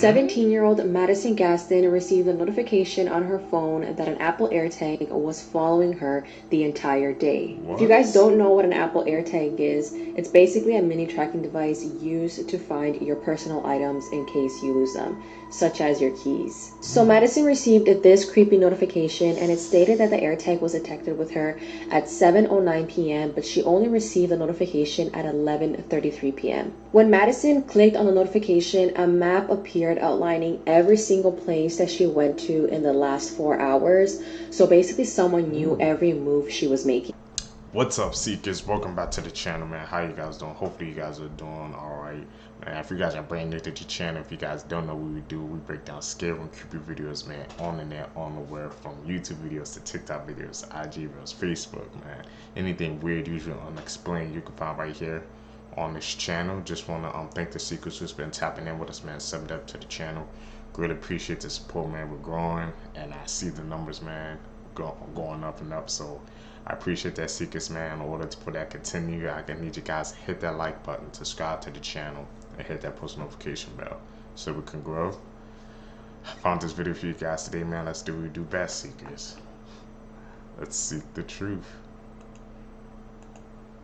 17-year-old Madison Gaston received a notification on her phone that an Apple AirTag was following her the entire day. What? If you guys don't know what an Apple AirTag is, it's basically a mini tracking device used to find your personal items in case you lose them, such as your keys. So Madison received this creepy notification, and it stated that the AirTag was detected with her at 7:09 p.m., but she only received the notification at 11:33 p.m. When Madison clicked on the notification, a map appeared outlining every single place that she went to in the last 4 hours. So basically someone knew every move she was making. What's up, Seekers? Welcome back to the channel, man. How you guys doing? Hopefully you guys are doing alright. Man, if you guys are brand new to the channel, if you guys don't know what we do, we break down scary and creepy videos, man, on the net, on the web, from YouTube videos to TikTok videos, IG videos, Facebook, man. Anything weird, usually unexplained, you can find right here on this channel. Just want to thank the Seekers who's been tapping in with us, man, subbed up to the channel. Really appreciate the support, man. We're growing, and I see the numbers, man, going up and up. So I appreciate that, Seekers, man. In order for that to continue, I need you guys to hit that like button, subscribe to the channel, and hit that post notification bell so we can grow. I found this video for you guys today, man. Let's do what we do best, Seekers. Let's seek the truth.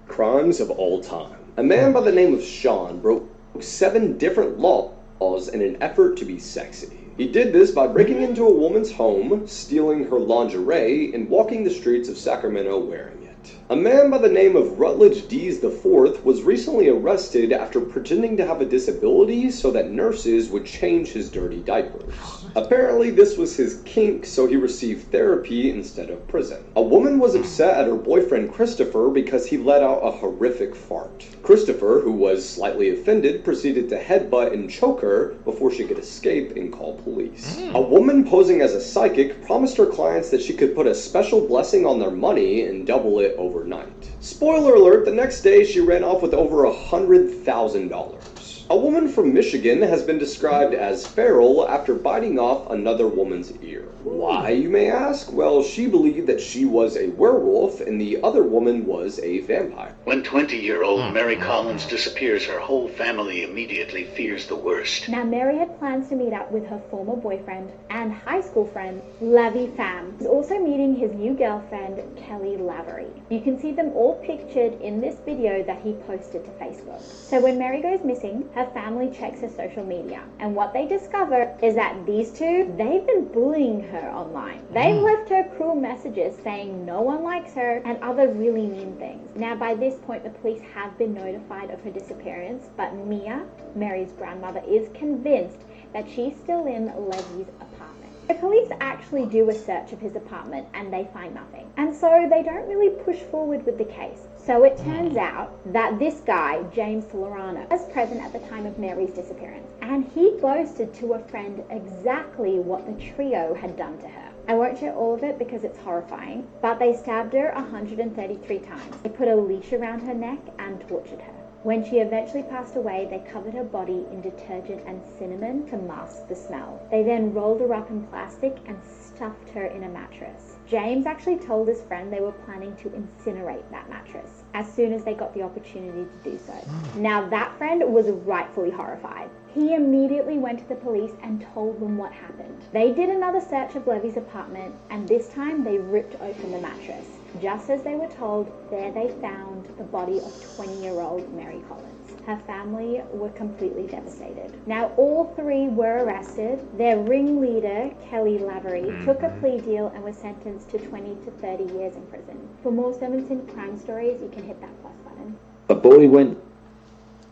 Crimes of all time. A man by the name of Sean broke 7 different laws in an effort to be sexy. He did this by breaking into a woman's home, stealing her lingerie, and walking the streets of Sacramento wearing it. A man by the name of Rutledge Dees IV was recently arrested after pretending to have a disability so that nurses would change his dirty diapers. Apparently this was his kink, so he received therapy instead of prison. A woman was upset at her boyfriend Christopher because he let out a horrific fart. Christopher, who was slightly offended, proceeded to headbutt and choke her before she could escape and call police. A woman posing as a psychic promised her clients that she could put a special blessing on their money and double it overnight. Spoiler alert, the next day she ran off with over $100,000. A woman from Michigan has been described as feral after biting off another woman's ear. Why, you may ask? Well, she believed that she was a werewolf and the other woman was a vampire. When 20-year-old Mary Collins disappears, her whole family immediately fears the worst. Now, Mary had plans to meet up with her former boyfriend and high school friend, Lavi Pham. He's also meeting his new girlfriend, Kelly Lavery. You can see them all pictured in this video that he posted to Facebook. So when Mary goes missing, her family checks her social media, and what they discover is that these two, they've been bullying her online. They've left her cruel messages saying no one likes her and other really mean things. Now, by this point, the police have been notified of her disappearance, but Mia, Mary's grandmother, is convinced that she's still in Levy's apartment. The police actually do a search of his apartment and they find nothing. And so they don't really push forward with the case. So it turns out that this guy, James Tolerano, was present at the time of Mary's disappearance. And he boasted to a friend exactly what the trio had done to her. I won't share all of it because it's horrifying, but they stabbed her 133 times. They put a leash around her neck and tortured her. When she eventually passed away, they covered her body in detergent and cinnamon to mask the smell. They then rolled her up in plastic and stuffed her in a mattress. James actually told his friend they were planning to incinerate that mattress as soon as they got the opportunity to do so. Now that friend was rightfully horrified. He immediately went to the police and told them what happened. They did another search of Levy's apartment, and this time they ripped open the mattress. Just as they were told, there they found the body of 20-year-old Mary Collins. Her family were completely devastated. Now, all 3 were arrested. Their ringleader, Kelly Lavery, took a plea deal and was sentenced to 20 to 30 years in prison. For more 7 crime stories, you can hit that plus button. A boy went...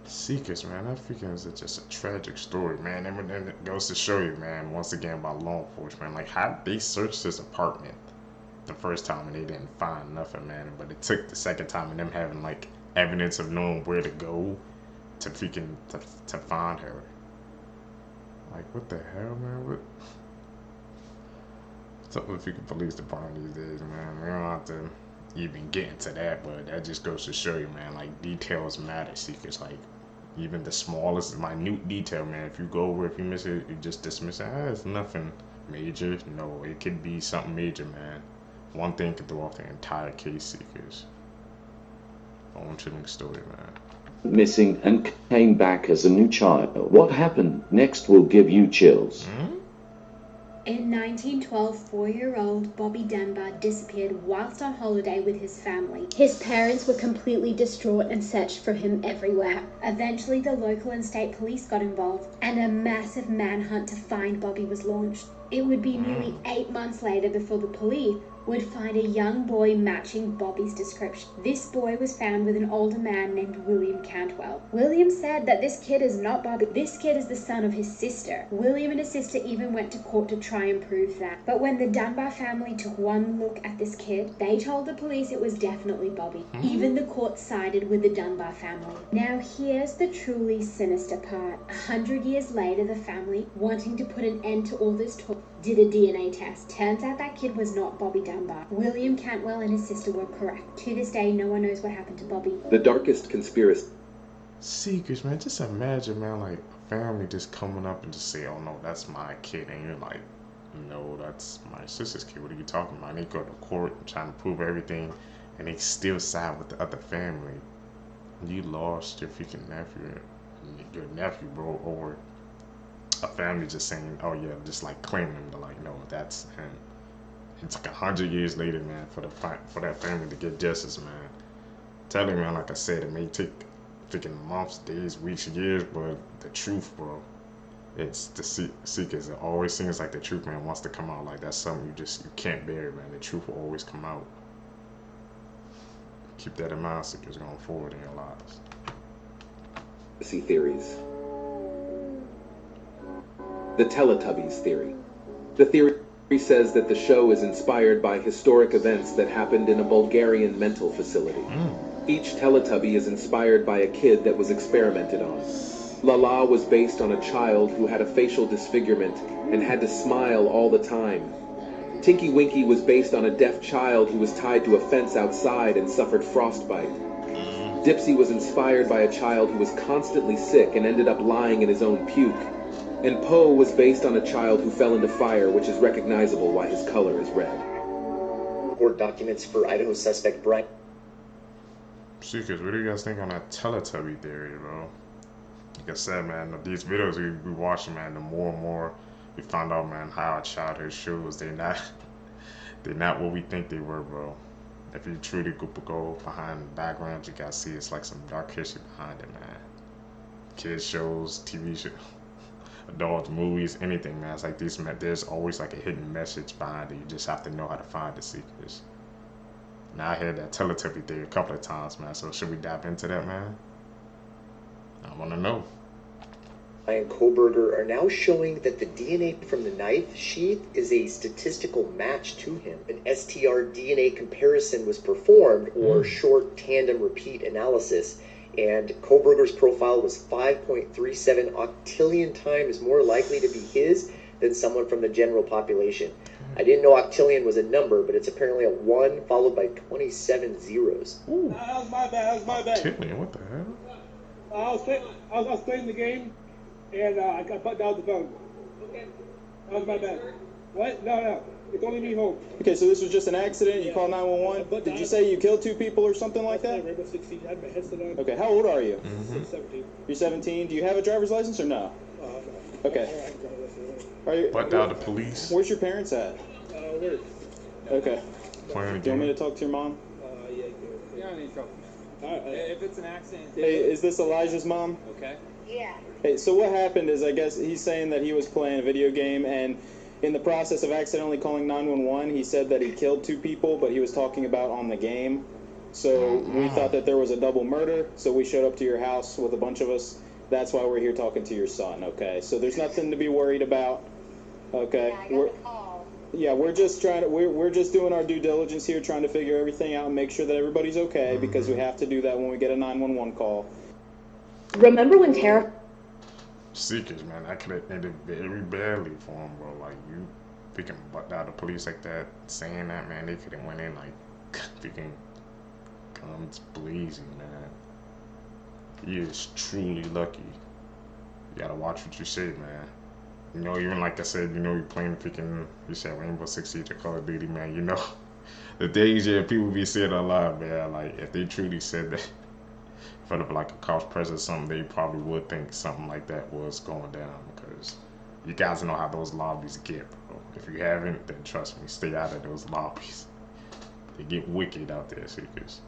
Seekers, man, that freaking is just a tragic story, man. And it goes to show you, man, once again, about law enforcement. Like, how they searched his apartment the first time and they didn't find nothing, man. But it took the second time and them having, like, evidence of knowing where to go to freaking to find her. Like, what the hell, man? What's up with the freaking police department these days, man? We don't have to even get into that, but that just goes to show you, man, like, details matter, Seekers. Like, even the smallest minute detail, man, if you go over, if you miss it, you just dismiss it. It's nothing major. No, it could be something major, man. One thing could throw off the entire case, Seekers. On to the next story, man. missing and came back as a new child. What happened next will give you chills. In 1912, 4-year-old Bobby Dunbar disappeared whilst on holiday with his family. His parents were completely distraught and searched for him everywhere. Eventually, the local and state police got involved, and a massive manhunt to find Bobby was launched. It would be nearly 8 months later before the police would find a young boy matching Bobby's description. This boy was found with an older man named William Cantwell. William said that this kid is not Bobby. This kid is the son of his sister. William and his sister even went to court to try and prove that. But when the Dunbar family took one look at this kid, they told the police it was definitely Bobby. Even the court sided with the Dunbar family. Now here's the truly sinister part. 100 years later, the family, wanting to put an end to all this talk, did a DNA test. Turns out that kid was not Bobby Dunbar. William Cantwell and his sister were correct. To this day, no one knows what happened to Bobby. The darkest conspiracy. Secrets, man. Just imagine, man, like a family just coming up and just say, "Oh no, that's my kid," and you're like, "No, that's my sister's kid. What are you talking about?" And they go to court trying to prove everything, and they still side with the other family. You lost your freaking nephew, bro, over a family just saying, "Oh yeah," just like claiming him. They're like, "No, that's him." It's like 100 years later, man, for that family to get justice, man. Tell you, man, like I said, it may take freaking months, days, weeks, years, but the truth, bro, it's the secrets. It always seems like the truth, man, wants to come out. Like that's something you can't bear, man. The truth will always come out. Keep that in mind, secrets going forward in your lives. Theories. The Teletubbies theory. The theory says that the show is inspired by historic events that happened in a Bulgarian mental facility. Each Teletubby is inspired by a kid that was experimented on. Lala was based on a child who had a facial disfigurement and had to smile all the time. Tinky Winky was based on a deaf child who was tied to a fence outside and suffered frostbite. Dipsy was inspired by a child who was constantly sick and ended up lying in his own puke. And Poe was based on a child who fell into fire, which is recognizable why his color is red. Court documents for Idaho suspect Bryant. Seekers, what do you guys think on that Teletubby theory, bro? Like I said, man, these videos we watching, man, the more and more we find out, man, how our childhood shows they're not what we think they were, bro. If you truly go behind the background, you gotta see it's like some dark history behind it, man. Kids shows, TV shows, adult movies, anything, man. It's like these, man, there's always like a hidden message behind it. You just have to know how to find the secrets. Now I heard that Teletubby theory a couple of times, man. So should we dive into that, man? I want to know. And Koberger are now showing that the DNA from the knife sheath is a statistical match to him. An STR DNA comparison was performed, or short tandem repeat analysis, and Koberger's profile was 5.37 octillion times more likely to be his than someone from the general population. I didn't know octillion was a number, but it's apparently a 1 followed by 27 zeros. That was my bad. Octillion, what the hell? I was playing the game, and I got put down the phone. Okay. That was my bad. What? No. It's only me home. Okay, so this was just an accident. You called 911. Did you say you killed 2 people or something like that? Rainbow 16. I had my headset on. Okay, how old are you? 17. You're 17. Do you have a driver's license or no? No. Okay. Are you? But now the police. Where's your parents at? Where? Okay. Playing Do you want me to talk to your mom? Yeah. You don't need trouble, man. If it's an accident. Hey, is this Elijah's mom? Okay. Yeah. Hey, so what happened is, I guess he's saying that he was playing a video game, and in the process of accidentally calling 911, he said that he killed 2 people, but he was talking about on the game. So we thought that there was a double murder, so we showed up to your house with a bunch of us. That's why we're here talking to your son, okay? So there's nothing to be worried about, okay? Yeah, I got the call. Yeah, we're just doing our due diligence here, trying to figure everything out and make sure that everybody's okay, because we have to do that when we get a 911 call. Remember when Terrifier... Seekers, man, that could have ended very badly for him, bro. Like, you freaking butt out the police like that, saying that, man, they could have went in like freaking guns blazing, man. He is truly lucky. You gotta watch what you say, man. You know, even like I said, you know, you're playing freaking, you said Rainbow Six Siege or Call of Duty, man. You know, the days, yeah, people be saying a lot, man. Like, if they truly said that, front of like a couch press or something, they probably would think something like that was going down, because you guys know how those lobbies get, bro. If you haven't, then trust me, stay out of those lobbies. They get wicked out there, Seekers.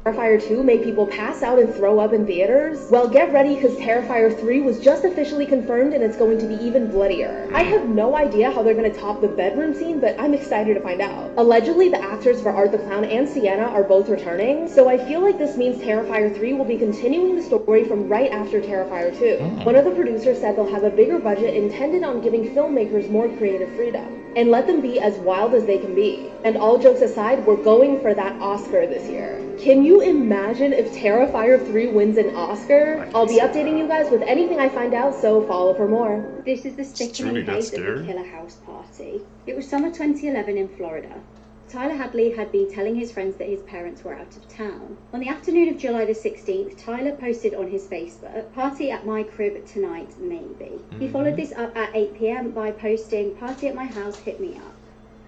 Terrifier 2 made people pass out and throw up in theaters? Well, get ready, because Terrifier 3 was just officially confirmed and it's going to be even bloodier. I have no idea how they're going to top the bedroom scene, but I'm excited to find out. Allegedly, the actors for Art the Clown and Sienna are both returning, so I feel like this means Terrifier 3 will be continuing the story from right after Terrifier 2. One of the producers said they'll have a bigger budget intended on giving filmmakers more creative freedom, and let them be as wild as they can be. And all jokes aside, we're going for that Oscar this year. Can you imagine if Terrifier 3 wins an Oscar? I'll be updating you guys with anything I find out, so follow for more. This is the sickening case of the killer house party. It was summer 2011 in Florida. Tyler Hadley had been telling his friends that his parents were out of town. On the afternoon of July the 16th, Tyler posted on his Facebook, "Party at my crib tonight, maybe." He followed this up at 8 p.m. by posting, "Party at my house, hit me up."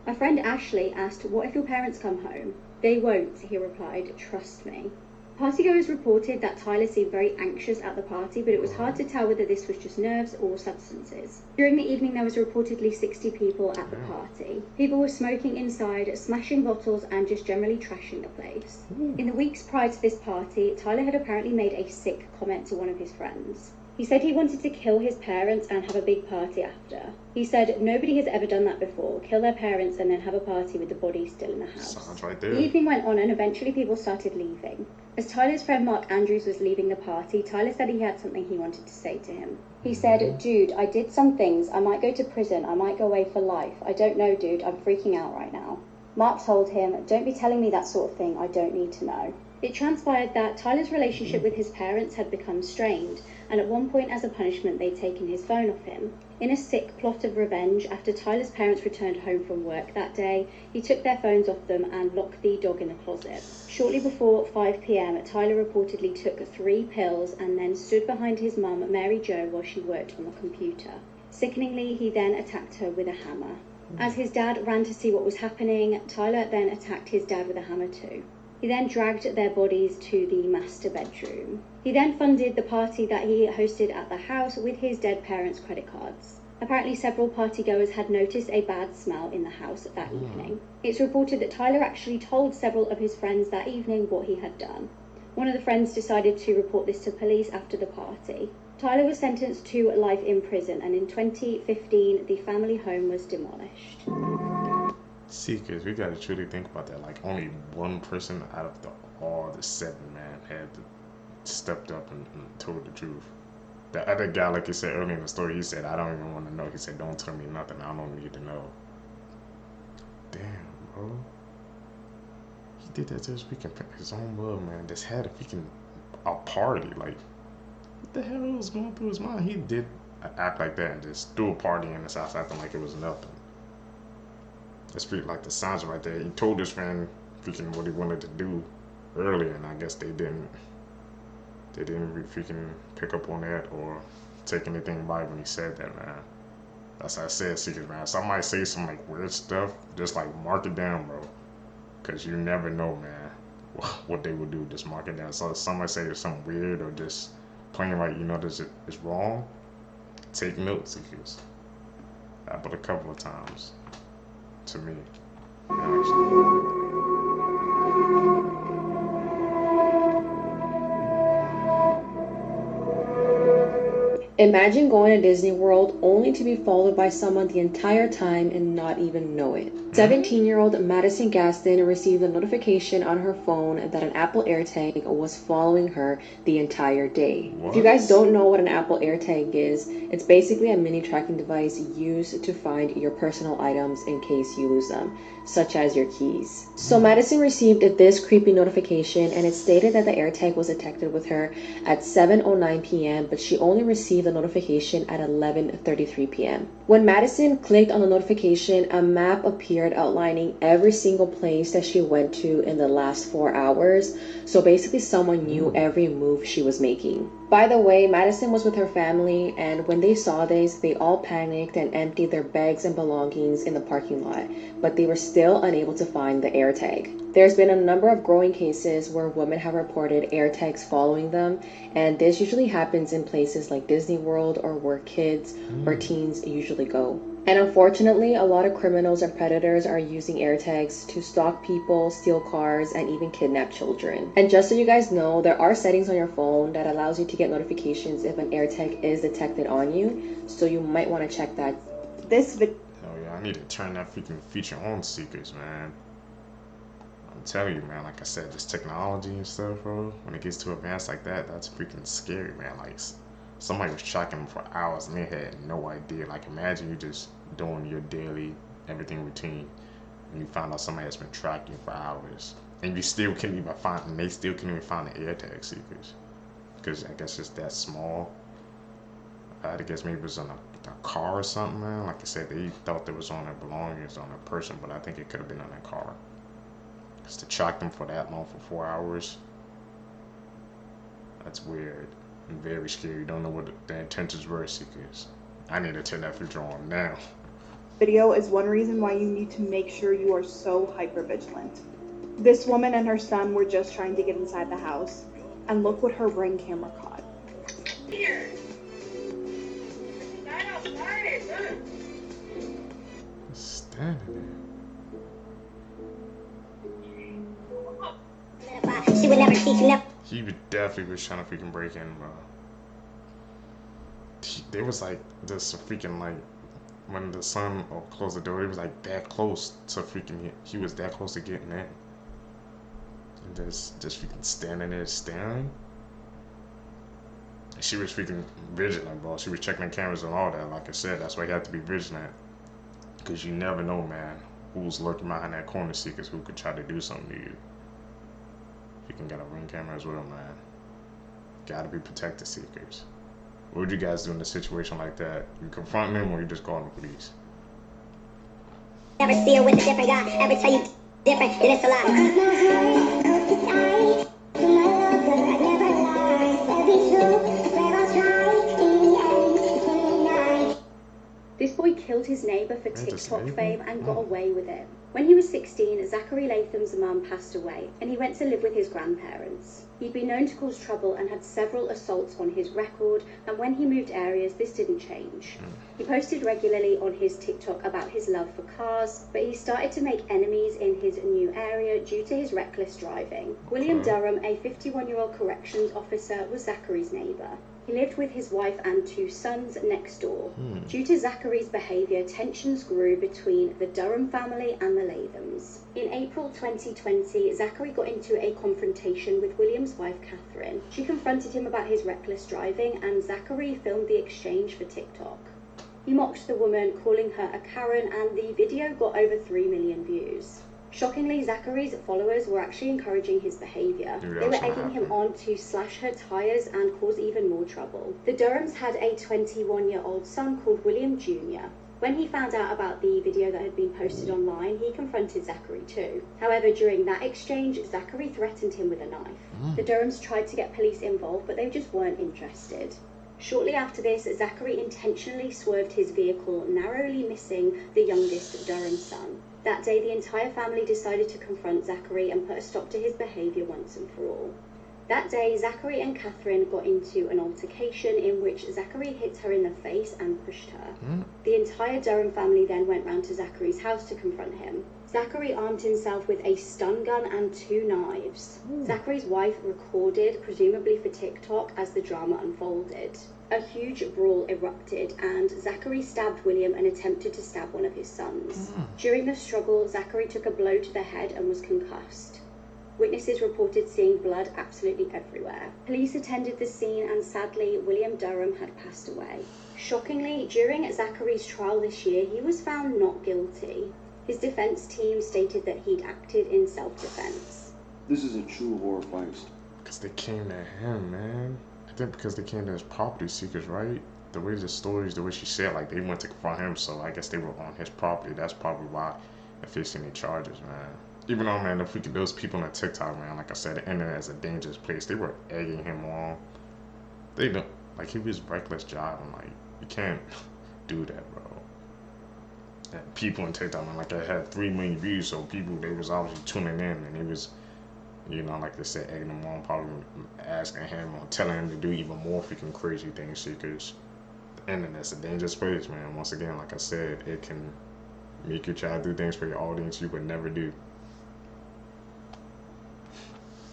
A friend Ashley asked, "What if your parents come home?" "They won't," he replied, "trust me." Partygoers reported that Tyler seemed very anxious at the party, but it was hard to tell whether this was just nerves or substances. During the evening, there was reportedly 60 people at the party. People were smoking inside, smashing bottles, and just generally trashing the place. In the weeks prior to this party, Tyler had apparently made a sick comment to one of his friends. He said he wanted to kill his parents and have a big party after. He said, "Nobody has ever done that before, kill their parents and then have a party with the body still in the house." Sounds right there. The evening went on and eventually people started leaving. As Tyler's friend Mark Andrews was leaving the party, Tyler said he had something he wanted to say to him. He said, "Dude, I did some things. I might go to prison. I might go away for life. I don't know, dude. I'm freaking out right now." Mark told him, "Don't be telling me that sort of thing. I don't need to know." It transpired that Tyler's relationship with his parents had become strained, and at one point as a punishment they'd taken his phone off him. In a sick plot of revenge, after Tyler's parents returned home from work that day, he took their phones off them and locked the dog in the closet. Shortly before 5 p.m, Tyler reportedly took 3 pills and then stood behind his mum, Mary Jo, while she worked on the computer. Sickeningly, he then attacked her with a hammer. As his dad ran to see what was happening, Tyler then attacked his dad with a hammer too. He then dragged their bodies to the master bedroom. He then funded the party that he hosted at the house with his dead parents' credit cards. Apparently several partygoers had noticed a bad smell in the house that evening. It's reported that Tyler actually told several of his friends that evening what he had done. One of the friends decided to report this to police after the party. Tyler was sentenced to life in prison, and in 2015 the family home was demolished. Seekers, we gotta truly think about that. Like, only one person out of all the 7, man, had stepped up and told the truth. The other guy, like you said earlier in the story, he said, "I don't even want to know." He said, "Don't tell me nothing. I don't need to know." Damn, bro. He did that just freaking his own love, man. Just had a party. Like, what the hell was going through his mind? He did act like that and just threw a party in his house acting like it was nothing. That's pretty like the signs right there. He told his friend freaking what he wanted to do earlier, and I guess they didn't freaking pick up on that or take anything about it when he said that, man. That's how I said, Seekers, man. Somebody say some like weird stuff, just like mark it down, bro, because you never know, man, what they would do. Just mark it down. So if somebody say there's something weird or just plain like, you know, this is wrong, take notes, Seekers. Happened a couple of times to me, actually. Imagine going to Disney World only to be followed by someone the entire time and not even know it. 17-year-old Madison Gaston received a notification on her phone that an Apple AirTag was following her the entire day. What? If you guys don't know what an Apple AirTag is, it's basically a mini tracking device used to find your personal items in case you lose them, such as your keys. So Madison received this creepy notification, and it stated that the AirTag was detected with her at 7:09 p.m, but she only received the notification at 11:33 p.m. When Madison clicked on the notification, a map appeared outlining every single place that she went to in the last 4 hours. So basically someone knew every move she was making. By the way, Madison was with her family, and when they saw this, they all panicked and emptied their bags and belongings in the parking lot, but they were still unable to find the AirTag. There's been a number of growing cases where women have reported AirTags following them, and this usually happens in places like Disney World or where kids or teens usually go. And unfortunately, a lot of criminals and predators are using AirTags to stalk people, steal cars, and even kidnap children. And just so you guys know, there are settings on your phone that allows you to get notifications if an AirTag is detected on you, so you might want to check that. Hell yeah, I need to turn that freaking feature on, Seekers, man. I'm telling you, man, like I said, this technology and stuff, bro, when it gets too advanced like that, that's freaking scary, man. Like, somebody was tracking them for hours and they had no idea. Like, imagine you just doing your daily everything routine and you found out somebody has been tracking you for hours and you still couldn't even find, and they still couldn't even find the AirTag, Seekers, because I guess it's that small. I guess maybe it was on a car or something, man. Like I said, they thought there was on their belongings on a person, but I think it could have been on a car. Because to track them for that long, for 4 hours, that's weird and very scary. You don't know what the intentions were, Seekers. I need to turn that feature on now. Video is one reason why you need to make sure you are so hyper vigilant. This woman and her son were just trying to get inside the house, and look what her Ring camera caught. Here. Not outside, look. Standing there. She would never teach enough. He definitely was trying to freaking break in, bro. There was like this freaking, like, when the son closed the door, it was like that close to freaking, he was that close to getting in. And just freaking standing there staring. She was freaking vigilant, bro. She was checking the cameras and all that. Like I said, that's why you have to be vigilant. Because you never know, man, who's lurking behind that corner, Seekers, who could try to do something to you. You can get a Ring camera as well, man. Gotta be protected, Seekers. What would you guys do in a situation like that? You confront them or you just call the police? Never see her with a different guy. Every time you different, then it's a lie. This boy killed his neighbour for TikTok fame and got away with it. When he was 16, Zachary Latham's mum passed away and he went to live with his grandparents. He'd been known to cause trouble and had several assaults on his record, and when he moved areas, this didn't change. He posted regularly on his TikTok about his love for cars, but he started to make enemies in his new area due to his reckless driving. William Durham, a 51-year-old corrections officer, was Zachary's neighbour. He lived with his wife and 2 sons next door. Due to Zachary's behaviour, tensions grew between the Durham family and the Lathams. In April 2020, Zachary got into a confrontation with William's wife, Catherine. She confronted him about his reckless driving, and Zachary filmed the exchange for TikTok. He mocked the woman, calling her a Karen, and the video got over 3 million views. Shockingly, Zachary's followers were actually encouraging his behaviour. They were egging him on to slash her tyres and cause even more trouble. The Durhams had a 21-year-old son called William Jr. When he found out about the video that had been posted online, he confronted Zachary too. However, during that exchange, Zachary threatened him with a knife. The Durhams tried to get police involved, but they just weren't interested. Shortly after this, Zachary intentionally swerved his vehicle, narrowly missing the youngest Durham son. That day, the entire family decided to confront Zachary and put a stop to his behaviour once and for all. That day, Zachary and Catherine got into an altercation in which Zachary hit her in the face and pushed her. The entire Durham family then went round to Zachary's house to confront him. Zachary armed himself with a stun gun and 2 knives. Zachary's wife recorded, presumably for TikTok, as the drama unfolded. A huge brawl erupted and Zachary stabbed William and attempted to stab one of his sons. During the struggle, Zachary took a blow to the head and was concussed. Witnesses reported seeing blood absolutely everywhere. Police attended the scene and sadly, William Durham had passed away. Shockingly, during Zachary's trial this year, he was found not guilty. His defense team stated that he'd acted in self-defense. This is a true horror fight. Because they came to him, man. I think because they came to his property, Seekers, right? The way the stories, the way she said, like, they went to confront him, so I guess they were on his property. That's probably why they're facing any charges, man. Even though, man, those people on TikTok, man, like I said, it ended as a dangerous place. They were egging him on. They don't, like, he was reckless driving. Like, you can't do that, bro. And people in TikTok, man, like, I had 3 million views, so people, they was obviously tuning in, and it was, you know, like they said, egging him on, probably asking him or telling him to do even more freaking crazy things, because the internet's a dangerous place, man. Once again, like I said, it can make you try to do things for your audience you would never do.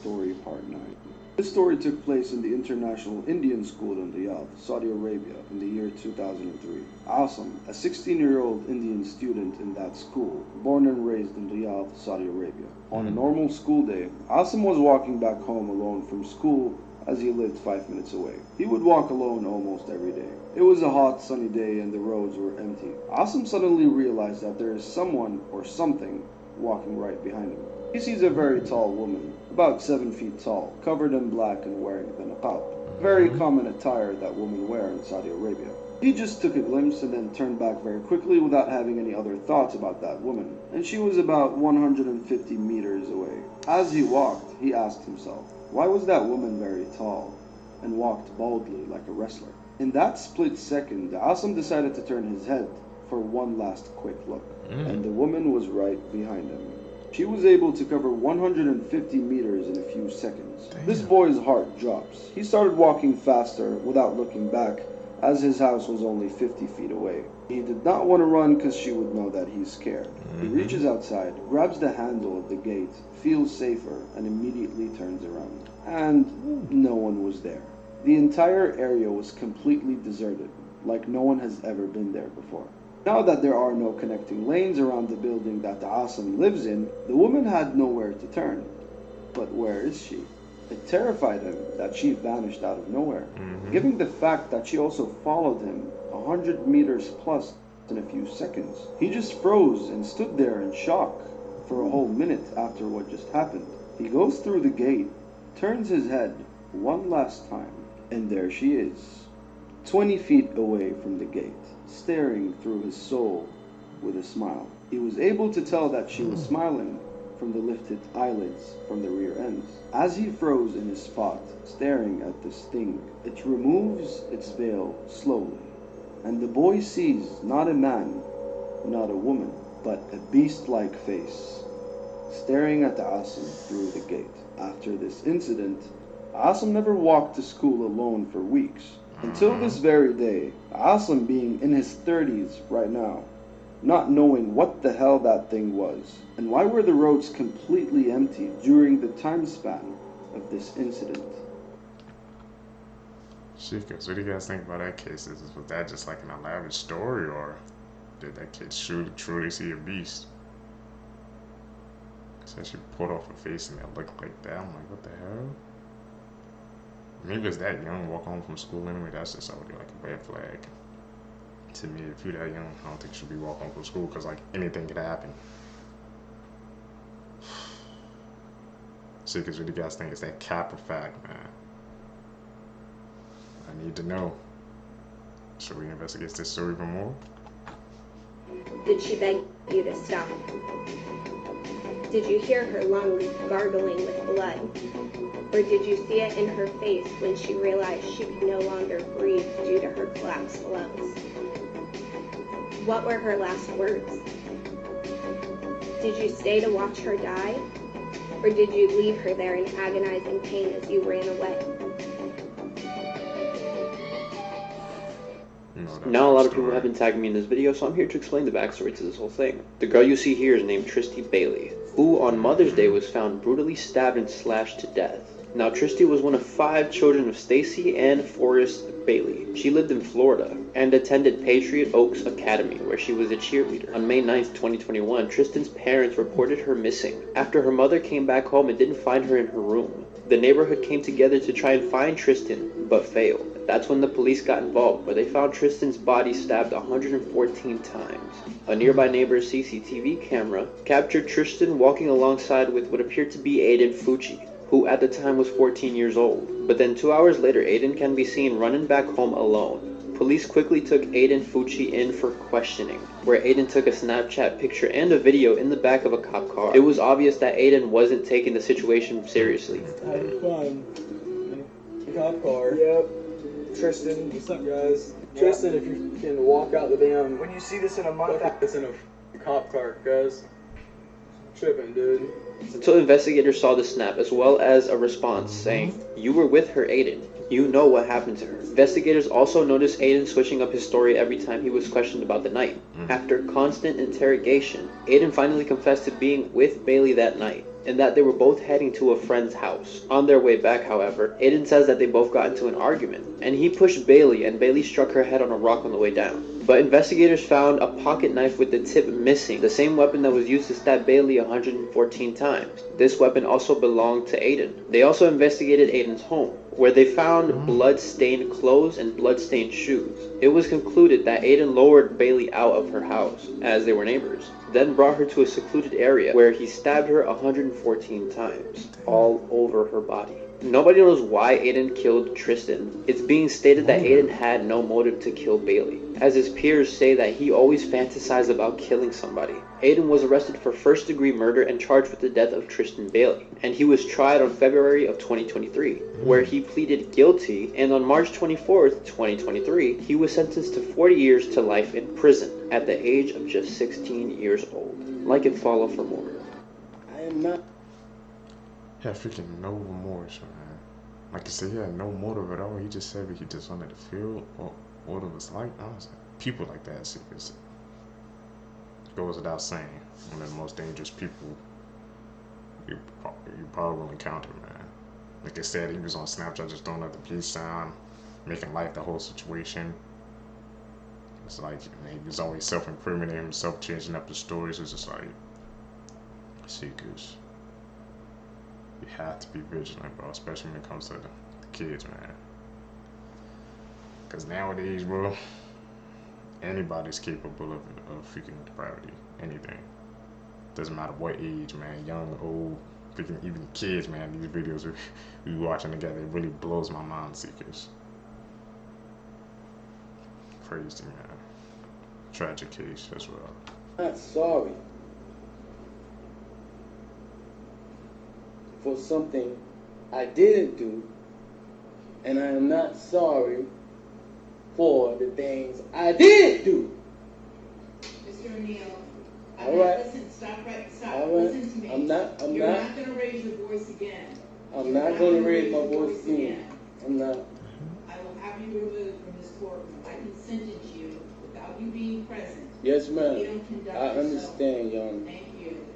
Story Part 9. This story took place in the International Indian School in Riyadh, Saudi Arabia, in the year 2003. Asim, a 16-year-old Indian student in that school, born and raised in Riyadh, Saudi Arabia. On a normal school day, Asim was walking back home alone from school as he lived 5 minutes away. He would walk alone almost every day. It was a hot, sunny day and the roads were empty. Asim suddenly realized that there is someone or something walking right behind him. He sees a very tall woman, about 7 feet tall, covered in black and wearing the niqab. Very common attire that women wear in Saudi Arabia. He just took a glimpse and then turned back very quickly without having any other thoughts about that woman, and she was about 150 meters away. As he walked, he asked himself, why was that woman very tall, and walked boldly like a wrestler? In that split second, Asim decided to turn his head for one last quick look, and the woman was right behind him. She was able to cover 150 meters in a few seconds. Damn. This boy's heart drops. He started walking faster without looking back, as his house was only 50 feet away. He did not want to run because she would know that he's scared. He reaches outside, grabs the handle of the gate, feels safer, and immediately turns around. And no one was there. The entire area was completely deserted, like no one has ever been there before. Now that there are no connecting lanes around the building that Asim lives in, the woman had nowhere to turn. But where is she? It terrified him that she vanished out of nowhere, given the fact that she also followed him 100 meters plus in a few seconds. He just froze and stood there in shock for a whole minute after what just happened. He goes through the gate, turns his head one last time, and there she is, 20 feet away from the gate, staring through his soul with a smile. He was able to tell that she was smiling from the lifted eyelids from the rear ends. As he froze in his spot, staring at this thing, it removes its veil slowly, and the boy sees not a man, not a woman, but a beast-like face, staring at Asim through the gate. After this incident, Asim never walked to school alone for weeks. Until this very day, Asim being in his 30s right now, not knowing what the hell that thing was, and why were the roads completely empty during the time span of this incident. Shikos, what do you guys think about that case? Was that just like an elaborate story, or did that kid truly see a beast? So she pulled off her face and it looked like that. I'm like, what the hell? Maybe it's that young, walk home from school anyway. That's just already like a red flag to me. If you're that young, I don't think you should be walking home from school, because like anything could happen. See, because what do you guys think? Is that cap or fact, man? I need to know. Should we investigate this story even more? Did she beg you to stop? Did you hear her lungs gargling with blood? Or did you see it in her face when she realized she could no longer breathe due to her collapsed lungs? What were her last words? Did you stay to watch her die? Or did you leave her there in agonizing pain as you ran away? Now a lot of people have been tagging me in this video, so I'm here to explain the backstory to this whole thing. The girl you see here is named Tristyn Bailey, who on Mother's Day was found brutally stabbed and slashed to death. Now, Tristyn was one of 5 children of Stacy and Forrest Bailey. She lived in Florida and attended Patriot Oaks Academy, where she was a cheerleader. On May 9th, 2021, Tristyn's parents reported her missing after her mother came back home and didn't find her in her room. The neighborhood came together to try and find Tristyn, but failed. That's when the police got involved, where they found Tristyn's body stabbed 114 times. A nearby neighbor's CCTV camera captured Tristyn walking alongside with what appeared to be Aiden Fucci, who at the time was 14 years old. But then 2 hours later, Aiden can be seen running back home alone. Police quickly took Aiden Fucci in for questioning, where Aiden took a Snapchat picture and a video in the back of a cop car. It was obvious that Aiden wasn't taking the situation seriously. Having fun. Cop car. Yep. Tristyn. What's up, guys? Tristyn, if you can walk out the damn... When you see this in a month... It's in a cop car, guys. Tripping, dude. Until investigators saw the snap, as well as a response saying, "You were with her, Aiden. You know what happened to her." Investigators also noticed Aiden switching up his story every time he was questioned about the night. After constant interrogation, Aiden finally confessed to being with Bailey that night, and that they were both heading to a friend's house. On their way back, however, Aiden says that they both got into an argument, and he pushed Bailey, and Bailey struck her head on a rock on the way down. But investigators found a pocket knife with the tip missing, the same weapon that was used to stab Bailey 114 times. This weapon also belonged to Aiden. They also investigated Aiden's home, where they found blood-stained clothes and blood-stained shoes. It was concluded that Aiden lowered Bailey out of her house, as they were neighbors, then brought her to a secluded area where he stabbed her 114 times, all over her body. Nobody knows why Aiden killed Tristyn. It's being stated that Aiden had no motive to kill Bailey, as his peers say that he always fantasized about killing somebody. Aiden was arrested for first-degree murder and charged with the death of Tristyn Bailey, and he was tried on February of 2023, where he pleaded guilty, and on March 24th, 2023, he was sentenced to 40 years to life in prison at the age of just 16 years old. Like and follow for more. I am not... Yeah, freaking no remorse, man. Like you said, he had no motive at all. He just said that he just wanted to feel what it was like. I was like, people like that, seriously. Goes without saying, one of the most dangerous people you probably will encounter, man. Like I said, he was on Snapchat just throwing out the peace sign, making light the whole situation. It's like, man, he was always self-incriminating himself, changing up the stories. It's just like, seekers. You have to be vigilant, bro, especially when it comes to the kids, man. Because nowadays, bro, anybody's capable of freaking depravity. Anything. Doesn't matter what age, man. Young, old, freaking even kids, man. These videos we watching together, it really blows my mind, seekers. Crazy, man. Tragic case as well. I'm not sorry for something I didn't do, and I am not sorry for the things I did do. Mr. O'Neill, All right. Listen, stop, All right. listen to me. I'm not You're not going to raise your voice again. I'm not going to raise my voice again. I'm not. I will have you removed from this courtroom. I can sentence you without you being present. Yes, ma'am. You don't conduct I yourself. understand, young. Thank you.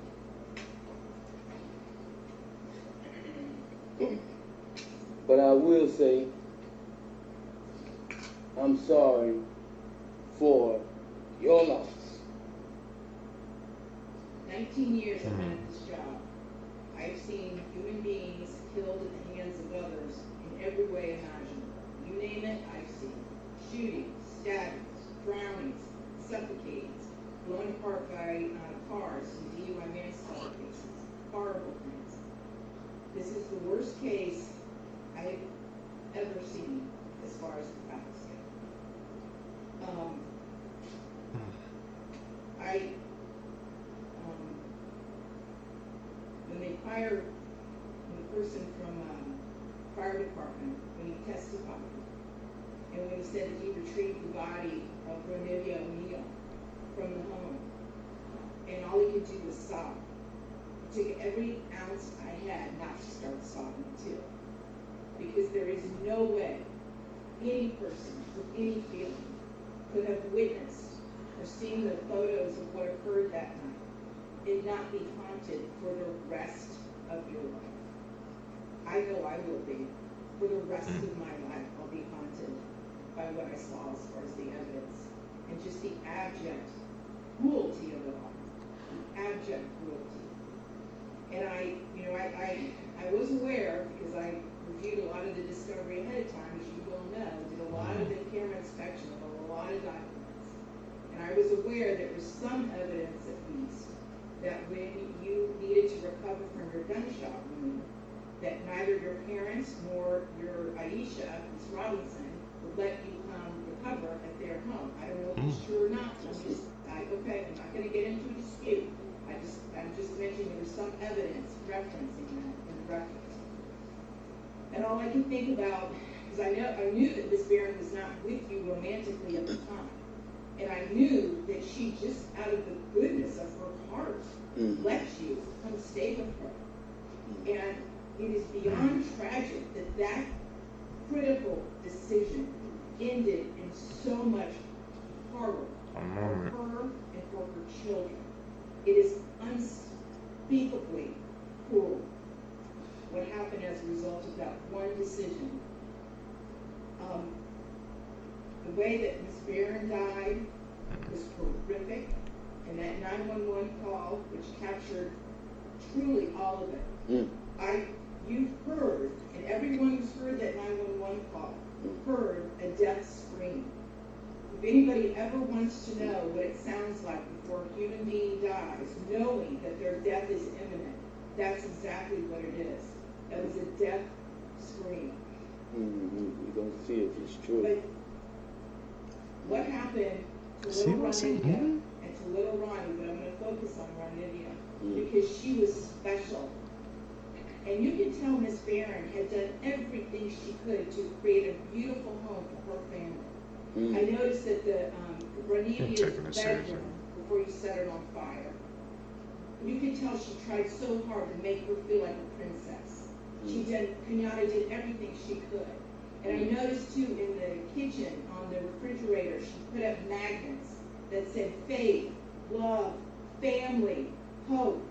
But I will say, I'm sorry for your loss. 19 years I've had this job. I've seen human beings killed at the hands of others in every way imaginable. You name it, I've seen. Shootings, stabbings, drownings, suffocatings, blown apart by cars in DUI manslaughter cases. Horrible things. This is the worst case I've ever seen as far as the facts go. When they fired the person from fire department, when he testified, and when he said that he retrieved the body of Ronivia O'Neill from the home, and all he could do was sob. It took every ounce I had not to start sobbing too. Because there is no way any person with any feeling could have witnessed or seen the photos of what occurred that night and not be haunted for the rest of your life. I know I will be. For the rest of my life, I'll be haunted by what I saw as far as the evidence and just the abject cruelty of it all. The abject cruelty. And I was aware, because I reviewed a lot of the discovery ahead of time, as you well know, did a lot of the camera inspection of a lot of documents. And I was aware there was some evidence, at least, that when you needed to recover from your gunshot wound, that neither your parents nor your Aisha, Ms. Robinson, would let you recover at their home. I don't know if it's true or not. Okay, I'm not going to get into a dispute. I'm just mentioning there was some evidence referencing that in the records. And all I can think about because I knew that Miss Barron was not with you romantically at the time. And I knew that she just out of the goodness of her heart let you come stay with her. And it is beyond tragic that that critical decision ended in so much horror for her and for her children. It is unspeakably cruel what happened as a result of that one decision. The way that Miss Barron died was horrific, and that 911 call, which captured truly all of it. You've heard, and everyone who's heard that 911 call heard a death scream. If anybody ever wants to know what it sounds like before a human being dies, knowing that their death is imminent, that's exactly what it is. That was a death scream. You don't see it, it's true. But what happened to little Ronivia and to little Ronnie, but I'm going to focus on Ronivia, because she was special. And you can tell Miss Barron had done everything she could to create a beautiful home for her family. I noticed that the Ronivia's bedroom, before you set it on fire, you could tell she tried so hard to make her feel like a princess. Kenyatta did everything she could. And I noticed too in the kitchen, on the refrigerator, she put up magnets that said faith, love, family, hope.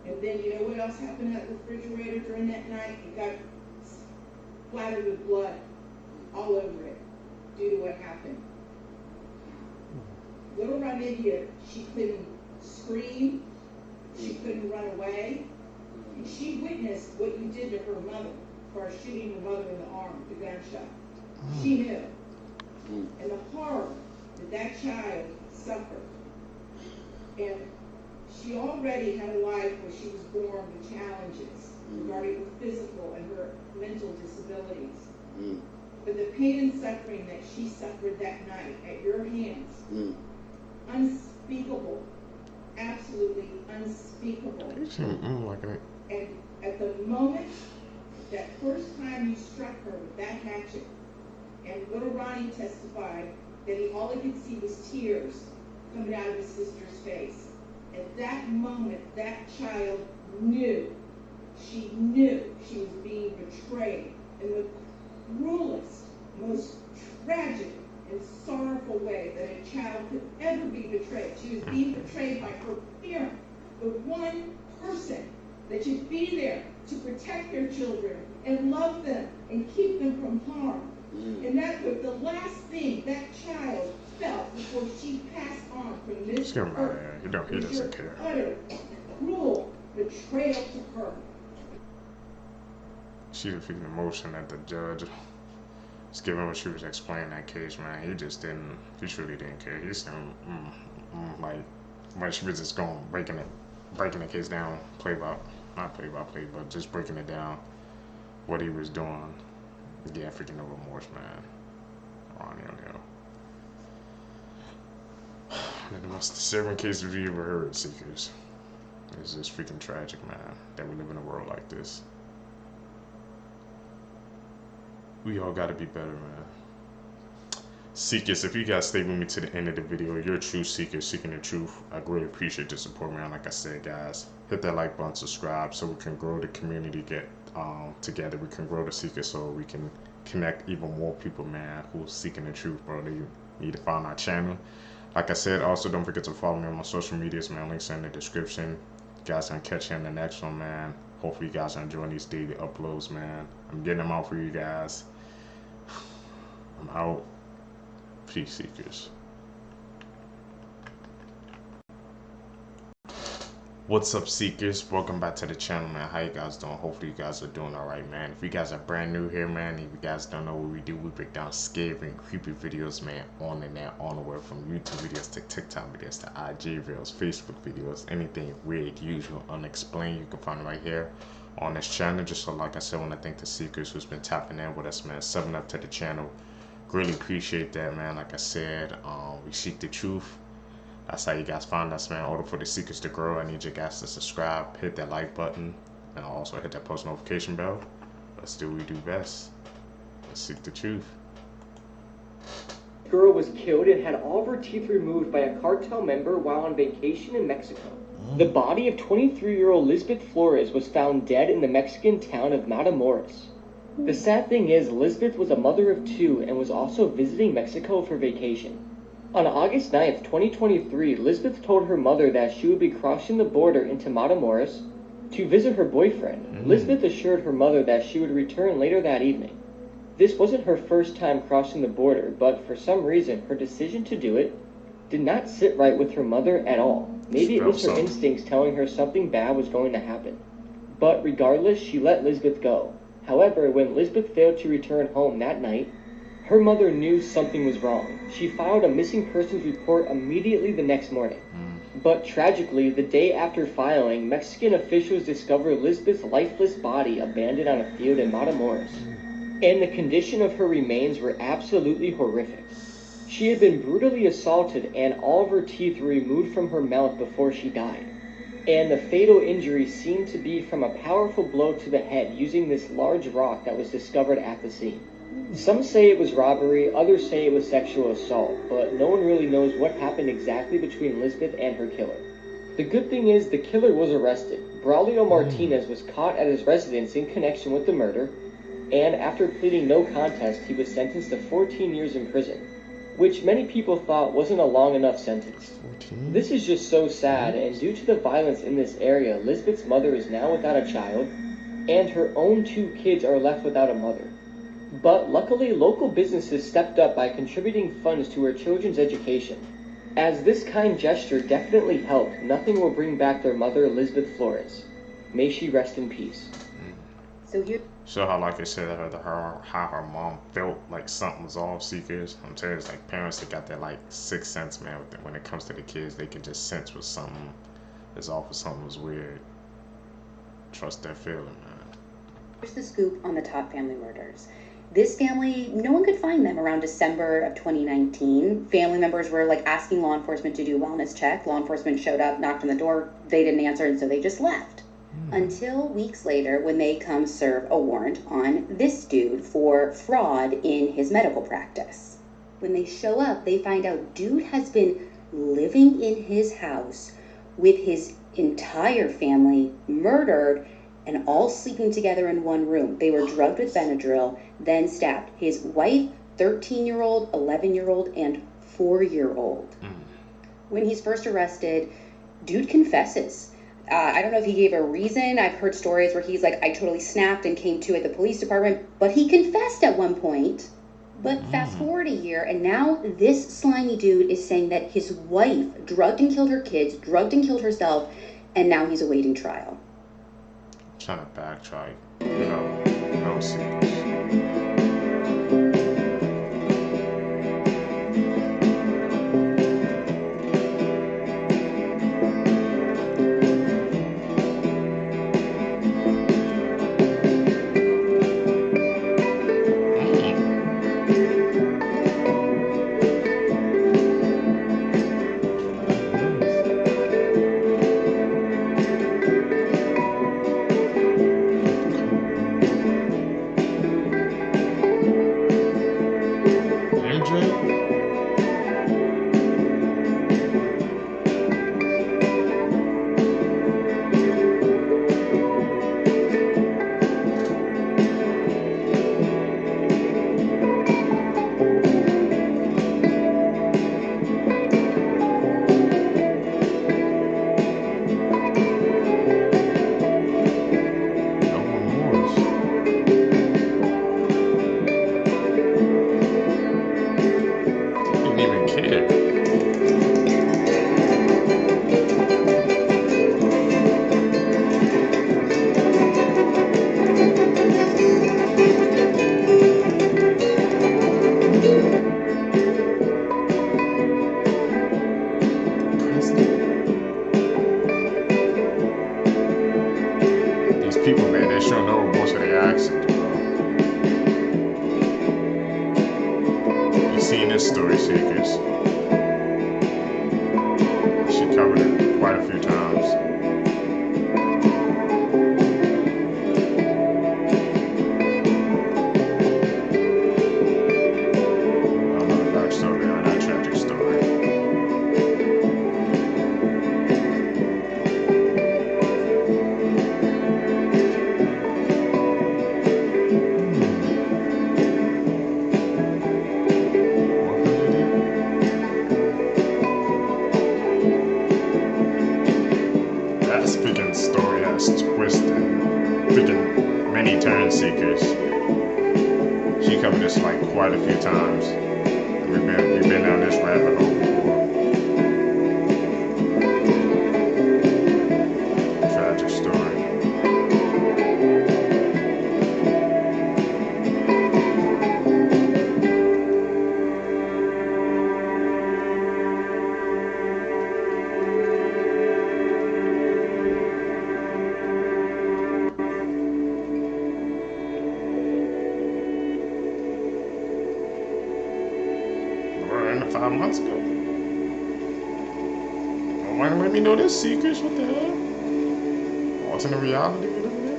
And then you know what else happened at the refrigerator during that night? It got splattered with blood all over it due to what happened. Little Ronivia, she couldn't scream, she couldn't run away, and she witnessed what you did to her mother as far as shooting her mother in the arm with the gunshot. She knew. And the horror that that child suffered. And she already had a life where she was born with challenges regarding her physical and her mental disabilities. But the pain and suffering that she suffered that night at your hands, unspeakable, absolutely unspeakable. And at the moment, that first time you struck her with that hatchet, and little Ronnie testified that all he could see was tears coming out of his sister's face. At that moment, that child knew. She knew she was being betrayed in the cruelest, most tragic and sorrowful way that a child could ever be betrayed. She was being betrayed by her parent, the one person that should be there to protect their children and love them and keep them from harm. And that was the last thing that child felt before she passed on from this earth. He doesn't care. Utter, cruel betrayal to her. She was feeling emotion at the judge. Just given what she was explaining that case, man, he truly didn't care. He said, like she was just going, breaking the case down, not play by play, but just breaking it down, what he was doing. Yeah, freaking no remorse, man. Ronnie O'Neal. The most disturbing case of you ever heard, Seekers. It's just freaking tragic, man, that we live in a world like this. We all gotta be better, man. Seekers, if you guys stay with me to the end of the video, you're a true seeker seeking the truth. I greatly appreciate the support, man. Like I said, guys, hit that like button, subscribe, so we can grow the community, get together. We can grow the seekers, so we can connect even more people, man, who's seeking the truth, bro. They need to find our channel. Like I said, also don't forget to follow me on my social medias, man. Links in the description. You guys can catch you in the next one, man. Hopefully you guys are enjoying these daily uploads, man. I'm getting them out for you guys. I'm out. Peace, Seekers. What's up, Seekers? Welcome back to the channel, man. How you guys doing? Hopefully you guys are doing alright, man. If you guys are brand new here, man, if you guys don't know what we do, we break down scary and creepy videos, man, on the net, on the web, from YouTube videos to TikTok videos to IG videos, Facebook videos, anything weird, usual, unexplained, you can find it right here on this channel. Just so, like I said, I want to thank the Seekers who's been tapping in with us, man, subbing up to the channel. Really appreciate that, man. Like I said, we seek the truth. That's how you guys find us, man. In order for the Seekers to grow, I need you guys to subscribe, hit that like button, and also hit that post notification bell. Let's do what we do best. Let's seek the truth. Girl was killed and had all of her teeth removed by a cartel member while on vacation in Mexico. The body of 23-year-old Lisbeth Flores was found dead in the Mexican town of Matamoros. The sad thing is, Lisbeth was a mother of 2 and was also visiting Mexico for vacation. On August 9th, 2023, Lisbeth told her mother that she would be crossing the border into Matamoros to visit her boyfriend. Lisbeth assured her mother that she would return later that evening. This wasn't her first time crossing the border, but for some reason, her decision to do it did not sit right with her mother at all. Maybe it was her instincts telling her something bad was going to happen. But regardless, she let Lisbeth go. However, when Lisbeth failed to return home that night, her mother knew something was wrong. She filed a missing persons report immediately the next morning. But tragically, the day after filing, Mexican officials discovered Lisbeth's lifeless body abandoned on a field in Matamoros. And the condition of her remains were absolutely horrific. She had been brutally assaulted and all of her teeth were removed from her mouth before she died. And the fatal injury seemed to be from a powerful blow to the head using this large rock that was discovered at the scene. Some say it was robbery, others say it was sexual assault, but no one really knows what happened exactly between Lisbeth and her killer. The good thing is the killer was arrested. Braulio Martinez was caught at his residence in connection with the murder, and after pleading no contest, he was sentenced to 14 years in prison, which many people thought wasn't a long enough sentence. 14? This is just so sad, and due to the violence in this area, Lisbeth's mother is now without a child, and her own 2 kids are left without a mother. But luckily, local businesses stepped up by contributing funds to her children's education. As this kind gesture definitely helped, nothing will bring back their mother, Lisbeth Flores. May she rest in peace. So how, like I said, how her mom felt like something was off, Seekers. I'm telling you, it's like parents that got that like 6th sense, man. When it comes to the kids, they can just sense when something is off or something was weird. Trust that feeling, man. Here's the scoop on the Todt family murders. This family, no one could find them around December of 2019. Family members were like asking law enforcement to do a wellness check. Law enforcement showed up, knocked on the door, they didn't answer, and so they just left. Until weeks later when they come serve a warrant on this dude for fraud in his medical practice. When they show up, they find out dude has been living in his house with his entire family murdered and all sleeping together in one room. They were drugged with Benadryl, then stabbed. His wife, 13-year-old, 11-year-old, and 4-year-old. When he's first arrested, dude confesses. I don't know if he gave a reason. I've heard stories where he's like, I totally snapped and came to at the police department, but he confessed at one point. But fast forward a year, and now this slimy dude is saying that his wife drugged and killed her kids, drugged and killed herself, and now he's awaiting trial. I'm trying to backtrack. No secrets. That's twisted. Freaking many turn seekers. She covered this like quite a few times. We've been down this rabbit hole before. Tragic story. We're in 5 months ago. Why don't let me know this secrets? What the hell? Alternate reality? Whatever that?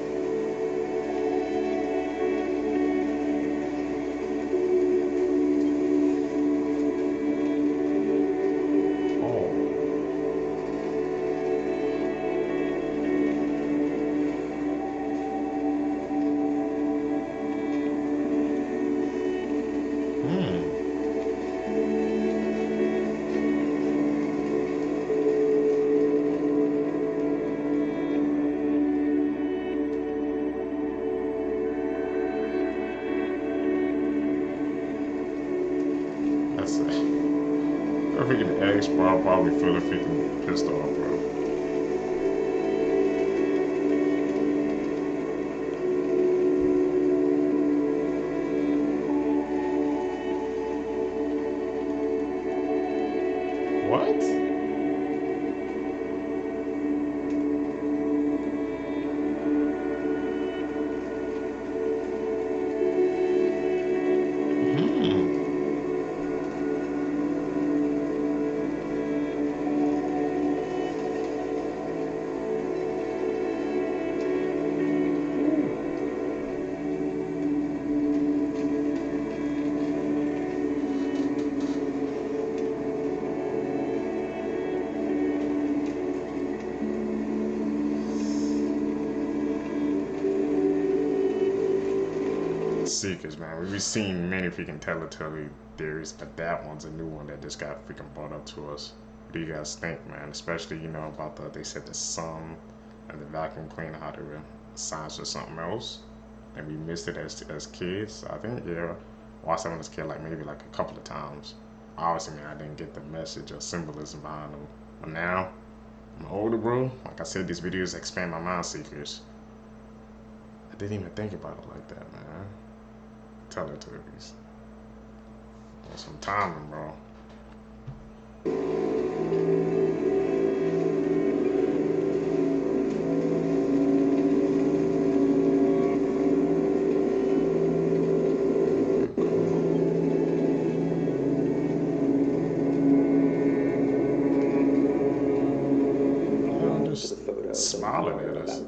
That's it. Her freaking ex, bro, I'll probably feel her freaking pissed off, bro. What? Seekers, man. We've seen many freaking Teletubby theories, but that one's a new one that just got freaking brought up to us. What do you guys think, man? Especially, you know, about they said the sun and the vacuum cleaner, how they were signs for something else, and we missed it as kids. I think, yeah, watched that when I was a kid, like maybe like a couple of times. Obviously, man, I didn't get the message or symbolism behind them. But now, I'm older, bro. Like I said, these videos expand my mind, seekers. I didn't even think about it like that, man. Teletubbies. Want some timing, bro. Smiling at us.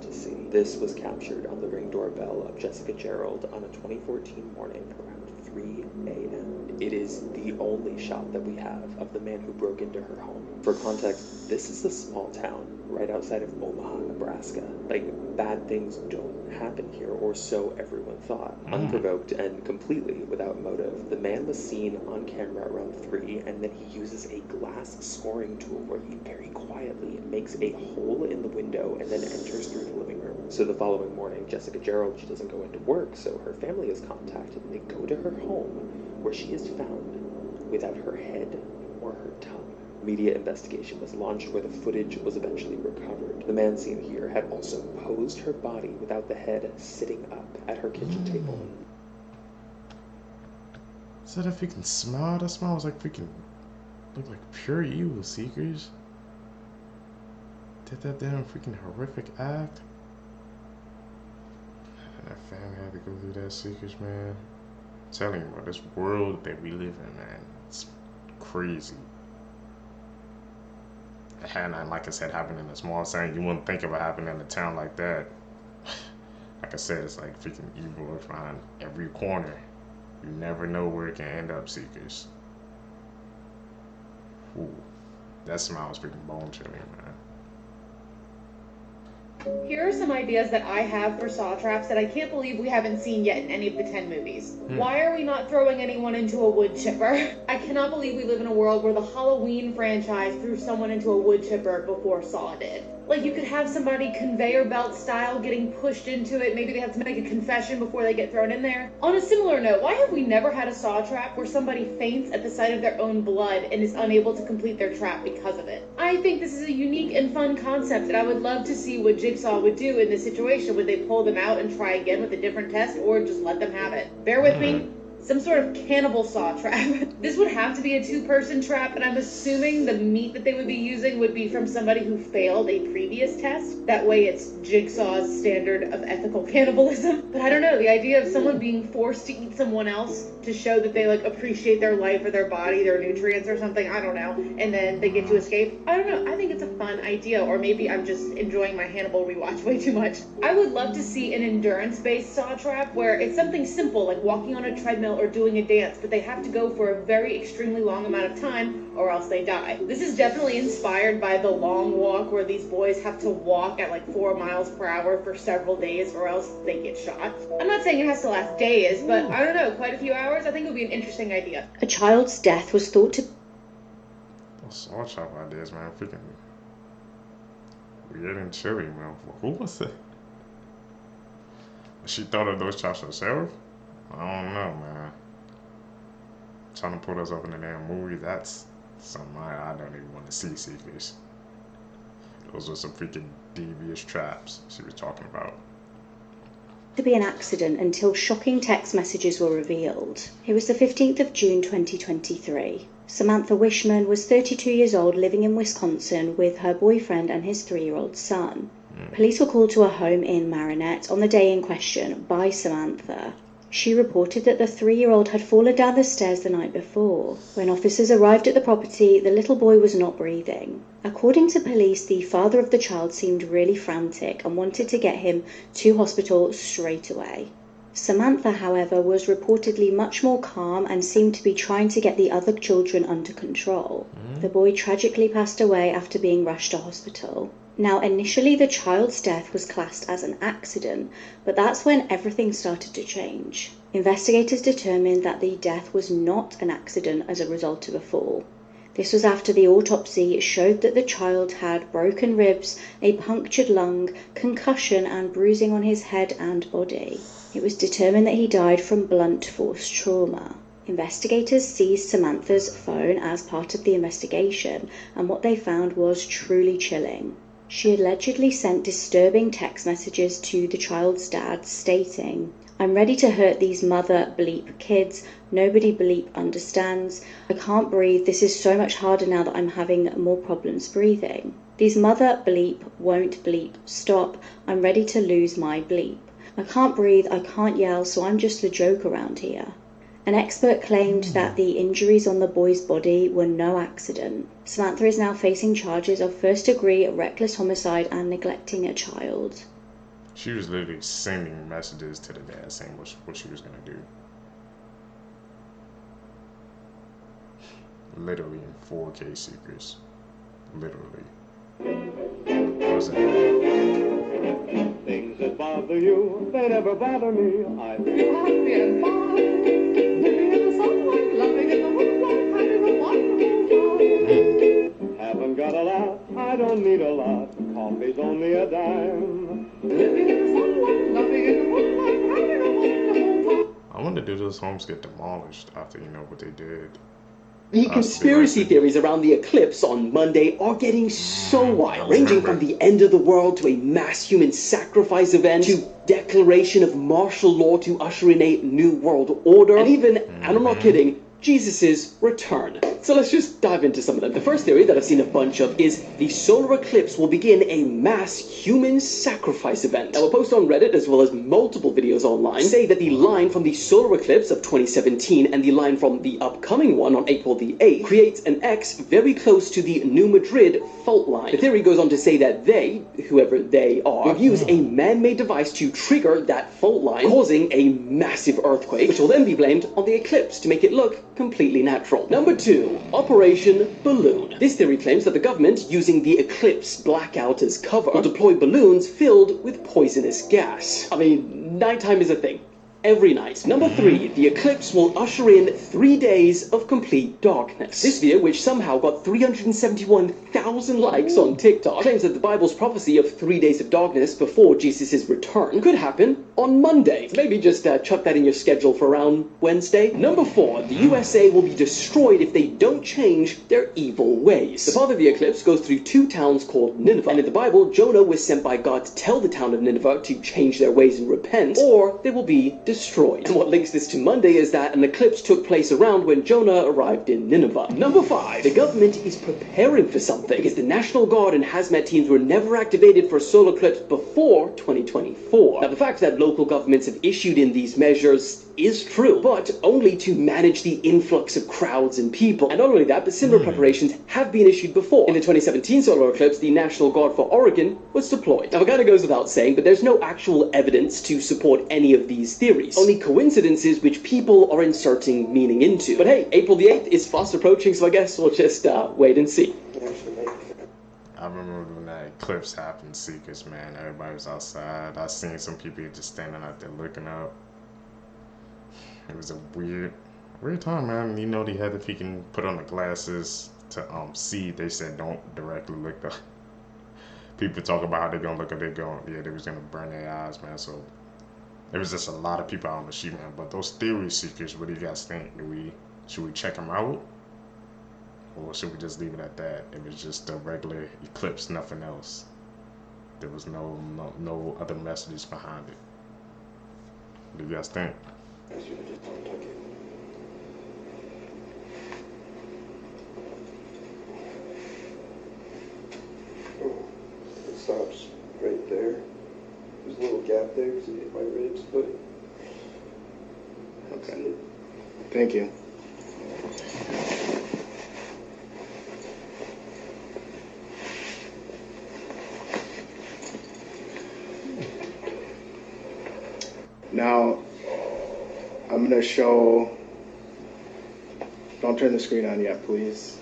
This was captured on the Ring doorbell of Jessica Gerald on a 2014 morning around 3 a.m. It is the only shot that we have of the man who broke into her home. For context, this is a small town right outside of Omaha, Nebraska. Like, bad things don't happen here, or so everyone thought. Unprovoked and completely without motive, the man was seen on camera around 3, and then he uses a glass scoring tool where he very quietly makes a hole in the window and then enters through the living room. So the following morning, Jessica Gerald, she doesn't go into work, so her family is contacted, and they go to her home, where she is found without her head or her tongue. Media investigation was launched where the footage was eventually recovered. The man seen here had also posed her body without the head sitting up at her kitchen table. Is that a freaking smile? That smile was like freaking, looked like pure evil, seekers. Did that damn freaking horrific act. And that family had to go through that, seekers, man. I'm telling you, bro, this world that we live in, man, it's crazy. And like I said, happened in a small town. You wouldn't think of it happening in a town like that. Like I said, it's like freaking evil around every corner. You never know where it can end up, seekers. Ooh, that smile was freaking bone chilling, man. Here are some ideas that I have for saw traps that I can't believe we haven't seen yet in any of the 10 movies. Why are we not throwing anyone into a wood chipper? I cannot believe we live in a world where the Halloween franchise threw someone into a wood chipper before Saw did. Like, you could have somebody conveyor belt style getting pushed into it. Maybe they have to make a confession before they get thrown in there. On a similar note, why have we never had a saw trap where somebody faints at the sight of their own blood and is unable to complete their trap because of it? I think this is a unique and fun concept, and I would love to see what Jigsaw would do in this situation. Would they pull them out and try again with a different test, or just let them have it? Bear with me. Some sort of cannibal saw trap. This would have to be a two-person trap, and I'm assuming the meat that they would be using would be from somebody who failed a previous test. That way it's Jigsaw's standard of ethical cannibalism. But I don't know, the idea of someone being forced to eat someone else to show that they like appreciate their life or their body, their nutrients or something, I don't know, and then they get to escape. I don't know, I think it's a fun idea, or maybe I'm just enjoying my Hannibal rewatch way too much. I would love to see an endurance-based saw trap where it's something simple like walking on a treadmill or doing a dance, but they have to go for a very extremely long amount of time or else they die. This is definitely inspired by The Long Walk, where these boys have to walk at like 4 miles per hour for several days or else they get shot. I'm not saying it has to last days, but I don't know, quite a few hours. I think it would be an interesting idea. A child's death was thought to... Saw trap ideas, man. Freaking weird and chilly, man. Who was it? She thought of those traps herself? I don't know, man. Trying to put us up in the damn movie, that's something I don't even want to see this. Those were some freaking devious traps she was talking about. To be an accident until shocking text messages were revealed. It was the 15th of June 2023. Samantha Wishman was 32 years old, living in Wisconsin with her boyfriend and his 3-year-old son. Police were called to a home in Marinette on the day in question by Samantha. She reported that the 3-year-old had fallen down the stairs the night before. When officers arrived at the property, the little boy was not breathing. According to police, the father of the child seemed really frantic and wanted to get him to hospital straight away. Samantha, however, was reportedly much more calm and seemed to be trying to get the other children under control. The boy tragically passed away after being rushed to hospital. Now, initially the child's death was classed as an accident, but that's when everything started to change. Investigators determined that the death was not an accident as a result of a fall. This was after the autopsy showed that the child had broken ribs, a punctured lung, concussion and bruising on his head and body. It was determined that he died from blunt force trauma. Investigators seized Samantha's phone as part of the investigation, and what they found was truly chilling. She allegedly sent disturbing text messages to the child's dad stating, "I'm ready to hurt these mother bleep kids. Nobody bleep understands. I can't breathe. This is so much harder now that I'm having more problems breathing. These mother bleep won't bleep. Stop. I'm ready to lose my bleep. I can't breathe. I can't yell, so I'm just a joke around here." An expert claimed that the injuries on the boy's body were no accident. Samantha is now facing charges of first-degree reckless homicide and neglecting a child. She was literally sending messages to the dad saying what she was going to do. Literally in 4K secrets. Literally. What was it? Things that bother you, they never bother me. I feel happy and fine. Living in the sunlight, laughing in the moonlight, having a wonderful time. Haven't got a lot, I don't need a lot. Coffee's only a dime. Living in the sunlight, laughing in the moonlight, having a wonderful time. I wonder, do those homes get demolished after what they did? The conspiracy theories around the eclipse on Monday are getting so wild, ranging from the end of the world to a mass human sacrifice event to declaration of martial law to usher in a new world order, and even, and I'm not kidding, Jesus' return. So let's just dive into some of them. The first theory that I've seen a bunch of is the solar eclipse will begin a mass human sacrifice event. Now, a post on Reddit as well as multiple videos online say that the line from the solar eclipse of 2017 and the line from the upcoming one on April the 8th creates an X very close to the New Madrid fault line. The theory goes on to say that they, whoever they are, will use a man-made device to trigger that fault line, causing a massive earthquake, which will then be blamed on the eclipse to make it look completely natural. Number 2, Operation Balloon. This theory claims that the government, using the eclipse blackout as cover, will deploy balloons filled with poisonous gas. I mean, nighttime is a thing. every night. Number 3, the eclipse will usher in 3 days of complete darkness. This video, which somehow got 371,000 likes on TikTok, claims that the Bible's prophecy of 3 days of darkness before Jesus' return could happen on Monday. So maybe just chuck that in your schedule for around Wednesday. Number 4, the USA will be destroyed if they don't change their evil ways. The path of the eclipse goes through 2 towns called Nineveh, and in the Bible, Jonah was sent by God to tell the town of Nineveh to change their ways and repent, or they will be destroyed. And what links this to Monday is that an eclipse took place around when Jonah arrived in Nineveh. Number 5, the government is preparing for something, because the National Guard and hazmat teams were never activated for a solar eclipse before 2024. Now, the fact that local governments have issued in these measures is true, but only to manage the influx of crowds and people. And not only that, but similar preparations have been issued before. In the 2017 solar eclipse, the National Guard for Oregon was deployed. Now, it kind of goes without saying, but there's no actual evidence to support any of these theories. Only coincidences which people are inserting meaning into. But hey, April the 8th is fast approaching, so I guess we'll just wait and see. I remember when that eclipse happened, Seekers, man. Everybody was outside. I seen some people just standing out there looking up. It was a weird time, man. You know, they had, if he can put on the glasses to see, they said don't directly look up. People talk about how they're gonna look up, they was gonna burn their eyes, man. So there was just a lot of people out on the sheet, man. But those theory seekers, what do you guys think? Should we check them out? Or should we just leave it at that? It was just a regular eclipse, nothing else. There was no other messages behind it. What do you guys think? Oh, it stops right there. There's a little gap there because I hit my ribs, but okay. Thank you. Now, I'm going to show, don't turn the screen on yet, please.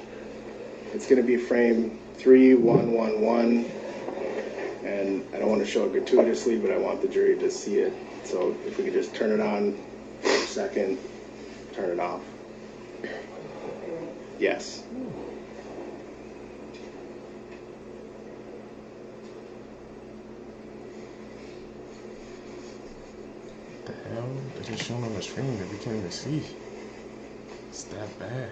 It's going to be frame 3111, and I don't want to show it gratuitously, but I want the jury to see it. So if we could just turn it on for a second, turn it off. Yes. What the hell? They're just showing on the screen that we can't even see. It's that bad.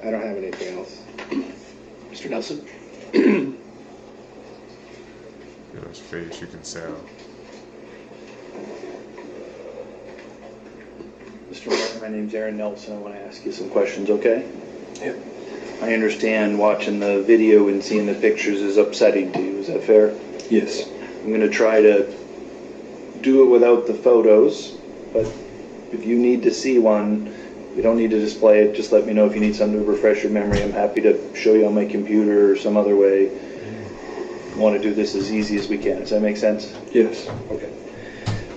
I don't have anything else. Mr. Nelson? His face, you can tell. Mr. Mayor, my name's Aaron Nelson. I want to ask you some questions, okay? Yeah. I understand watching the video and seeing the pictures is upsetting to you. Is that fair? Yes. I'm going to try to do it without the photos, but if you need to see one, you don't need to display it. Just let me know if you need something to refresh your memory. I'm happy to show you on my computer or some other way. I want to do this as easy as we can. Does that make sense? Yes. Okay.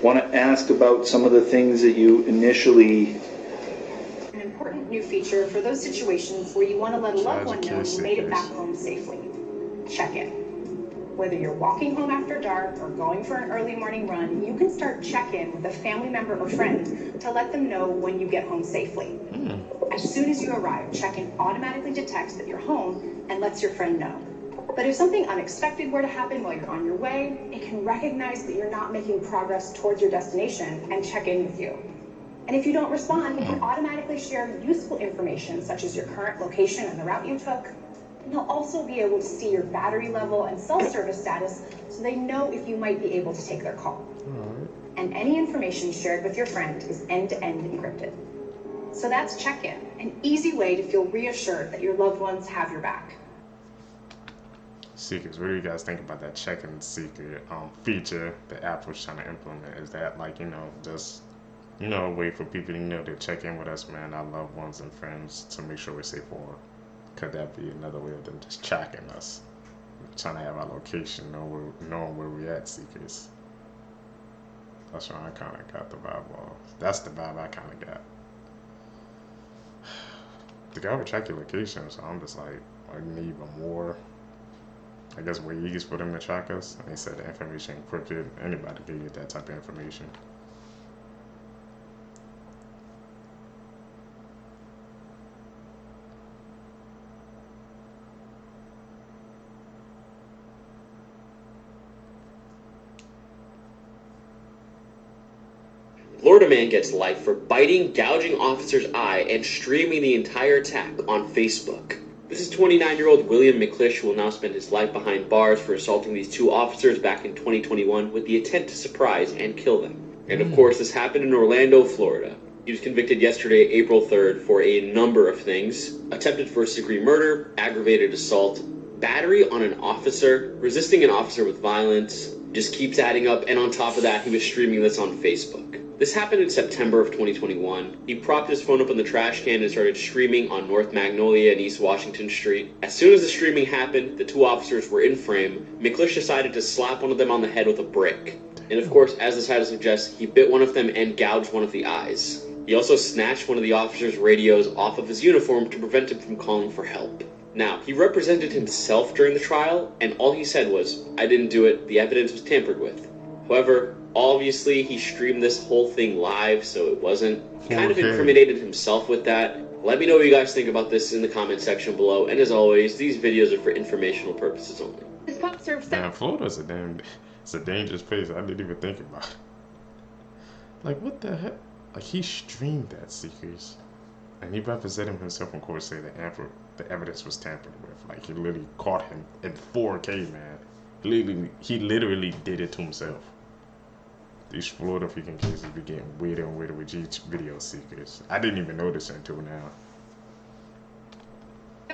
Want to ask about some of the things that you initially... An important new feature for those situations where you want to let a loved one know you made it back home safely. Check-in. Whether you're walking home after dark or going for an early morning run, you can start check-in with a family member or friend to let them know when you get home safely. As soon as you arrive, check-in automatically detects that you're home and lets your friend know. But if something unexpected were to happen while you're on your way, it can recognize that you're not making progress towards your destination and check in with you. And if you don't respond, it can automatically share useful information such as your current location and the route you took. And they'll also be able to see your battery level and cell service status so they know if you might be able to take their call. And any information shared with your friend is end-to-end encrypted. So that's check-in, an easy way to feel reassured that your loved ones have your back. Seekers, what do you guys think about that check-in secret feature the app was trying to implement? Is that like, just, a way for people to check in with us, man, our loved ones and friends, to make sure we're safe, or could that be another way of them just tracking us, trying to have our location, knowing where we're at, Seekers? That's what I kind of got the vibe of. That's the vibe I kind of got. The guy would track your location, so I'm just like, I need even more, I guess, ways for them to track us. And they said the information encrypted. Anybody can get that type of information. Florida man gets life for biting, gouging officer's eye, and streaming the entire attack on Facebook. This is 29-year-old William McClish, who will now spend his life behind bars for assaulting these two officers back in 2021 with the intent to surprise and kill them. And of course, this happened in Orlando, Florida. He was convicted yesterday, April 3rd, for a number of things: attempted first-degree murder, aggravated assault, battery on an officer, resisting an officer with violence. Just keeps adding up, and on top of that, he was streaming this on Facebook. This happened in September of 2021. He propped his phone up in the trash can and started streaming on North Magnolia and East Washington Street. As soon as the streaming happened, the two officers were in frame. McClish decided to slap one of them on the head with a brick. And of course, as the title suggests, he bit one of them and gouged one of the eyes. He also snatched one of the officers' radios off of his uniform to prevent him from calling for help. Now, he represented himself during the trial, and all he said was, "I didn't do it, the evidence was tampered with." However, obviously he streamed this whole thing live, so it wasn't. He kind of incriminated himself with that. Let me know what you guys think about this in the comment section below, and as always, these videos are for informational purposes only. This pump serves Man, Florida's it's a dangerous place. I didn't even think about it. Like, what the heck? Like, he streamed that, Seekers. And he represented himself in court, saying the evidence was tampered with. Like, he literally caught him in 4K, man. He literally did it to himself. These Florida freaking cases be getting weirder and weirder with each video, Seekers. I didn't even notice it until now.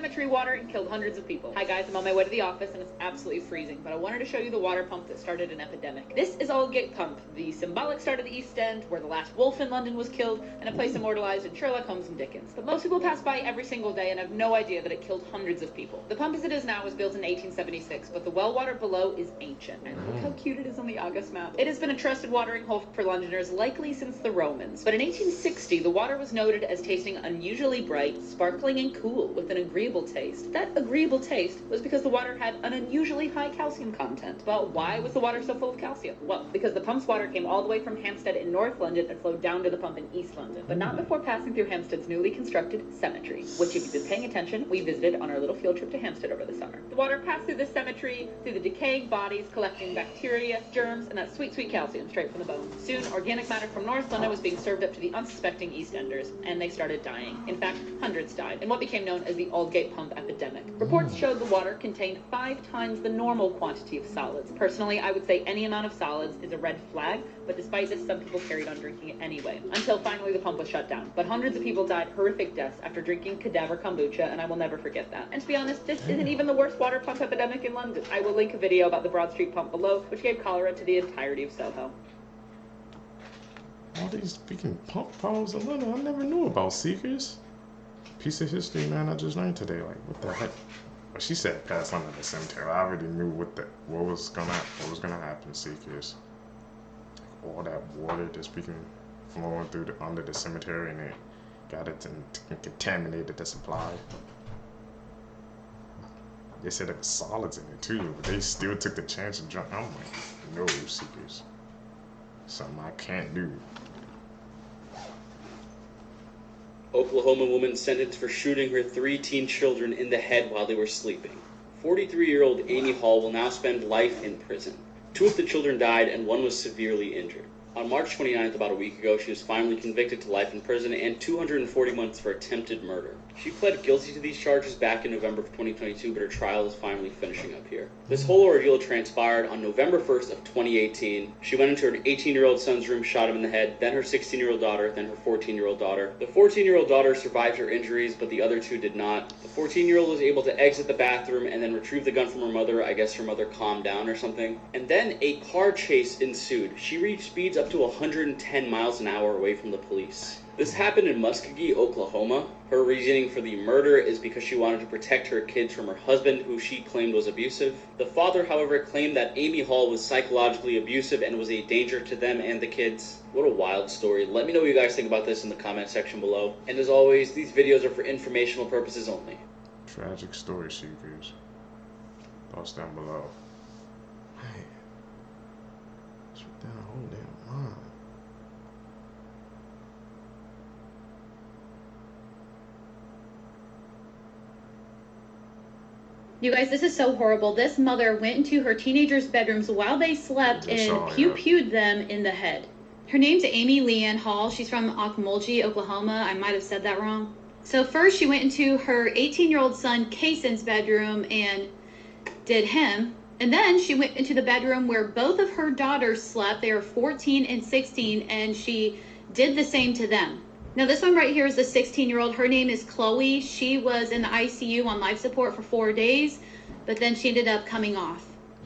cemetery water and killed hundreds of people. Hi guys, I'm on my way to the office and it's absolutely freezing, but I wanted to show you the water pump that started an epidemic. This is Aldgate Pump, the symbolic start of the East End, where the last wolf in London was killed, and a place immortalized in Sherlock Holmes and Dickens. But most people pass by every single day and have no idea that it killed hundreds of people. The pump as it is now was built in 1876, but the well water below is ancient. And look how cute it is on the August map. It has been a trusted watering hole for Londoners likely since the Romans. But in 1860, the water was noted as tasting unusually bright, sparkling, and cool, with an agreeable taste. That agreeable taste was because the water had an unusually high calcium content. Well, why was the water so full of calcium? Well, because the pump's water came all the way from Hampstead in North London and flowed down to the pump in East London, but not before passing through Hampstead's newly constructed cemetery, which, if you've been paying attention, we visited on our little field trip to Hampstead over the summer. The water passed through the cemetery, through the decaying bodies, collecting bacteria, germs, and that sweet, sweet calcium straight from the bone. Soon, organic matter from North London was being served up to the unsuspecting East Enders, and they started dying. In fact, hundreds died in what became known as the Aldgate Pump epidemic. Reports showed the water contained 5 times the normal quantity of solids. Personally, I would say any amount of solids is a red flag, but despite this, some people carried on drinking it anyway, until finally the pump was shut down. But hundreds of people died horrific deaths after drinking cadaver kombucha, and I will never forget that. And to be honest, this isn't even the worst water pump epidemic in London. I will link a video about the Broad Street pump below, which gave cholera to the entirety of Soho. All these freaking pump problems in London, I never knew about, Seekers. Piece of history, man, I just learned today. Like, what the heck? Well, she said pass under the cemetery. I already knew what was gonna happen, Seekers. Like, all that water just freaking flowing through under the cemetery, and it got it and contaminated the supply. They said there was solids in it too, but they still took the chance and jumped. I'm like, no, Seekers. Something I can't do. Oklahoma woman sentenced for shooting her 3 teen children in the head while they were sleeping. 43-year-old Amy Hall will now spend life in prison. 2 of the children died and 1 was severely injured. On March 29th, about a week ago, she was finally convicted to life in prison and 240 months for attempted murder. She pled guilty to these charges back in November of 2022, but her trial is finally finishing up here. This whole ordeal transpired on November 1st of 2018. She went into her 18-year-old son's room, shot him in the head, then her 16-year-old daughter, then her 14-year-old daughter. The 14-year-old daughter survived her injuries, but the other 2 did not. The 14-year-old was able to exit the bathroom and then retrieve the gun from her mother. I guess her mother calmed down or something. And then a car chase ensued. She reached speeds up to 110 miles an hour away from the police. This happened in Muskogee, Oklahoma. Her reasoning for the murder is because she wanted to protect her kids from her husband, who she claimed was abusive. The father, however, claimed that Amy Hall was psychologically abusive and was a danger to them and the kids. What a wild story. Let me know what you guys think about this in the comment section below. And as always, these videos are for informational purposes only. Tragic story seekers. Thoughts down below. Man, it's down a whole damn line. You guys, this is so horrible. This mother went into her teenagers' bedrooms while they slept and pew-pewed them in the head. Her name's Amy Leanne Hall. She's from Okmulgee, Oklahoma. I might have said that wrong. So first she went into her 18-year-old son Kaysen's bedroom and did him. And then she went into the bedroom where both of her daughters slept. They were 14 and 16, and she did the same to them. Now this one right here is the 16-year-old. Her name is Chloe. She was in the ICU on life support for 4 days, but then she ended up coming off.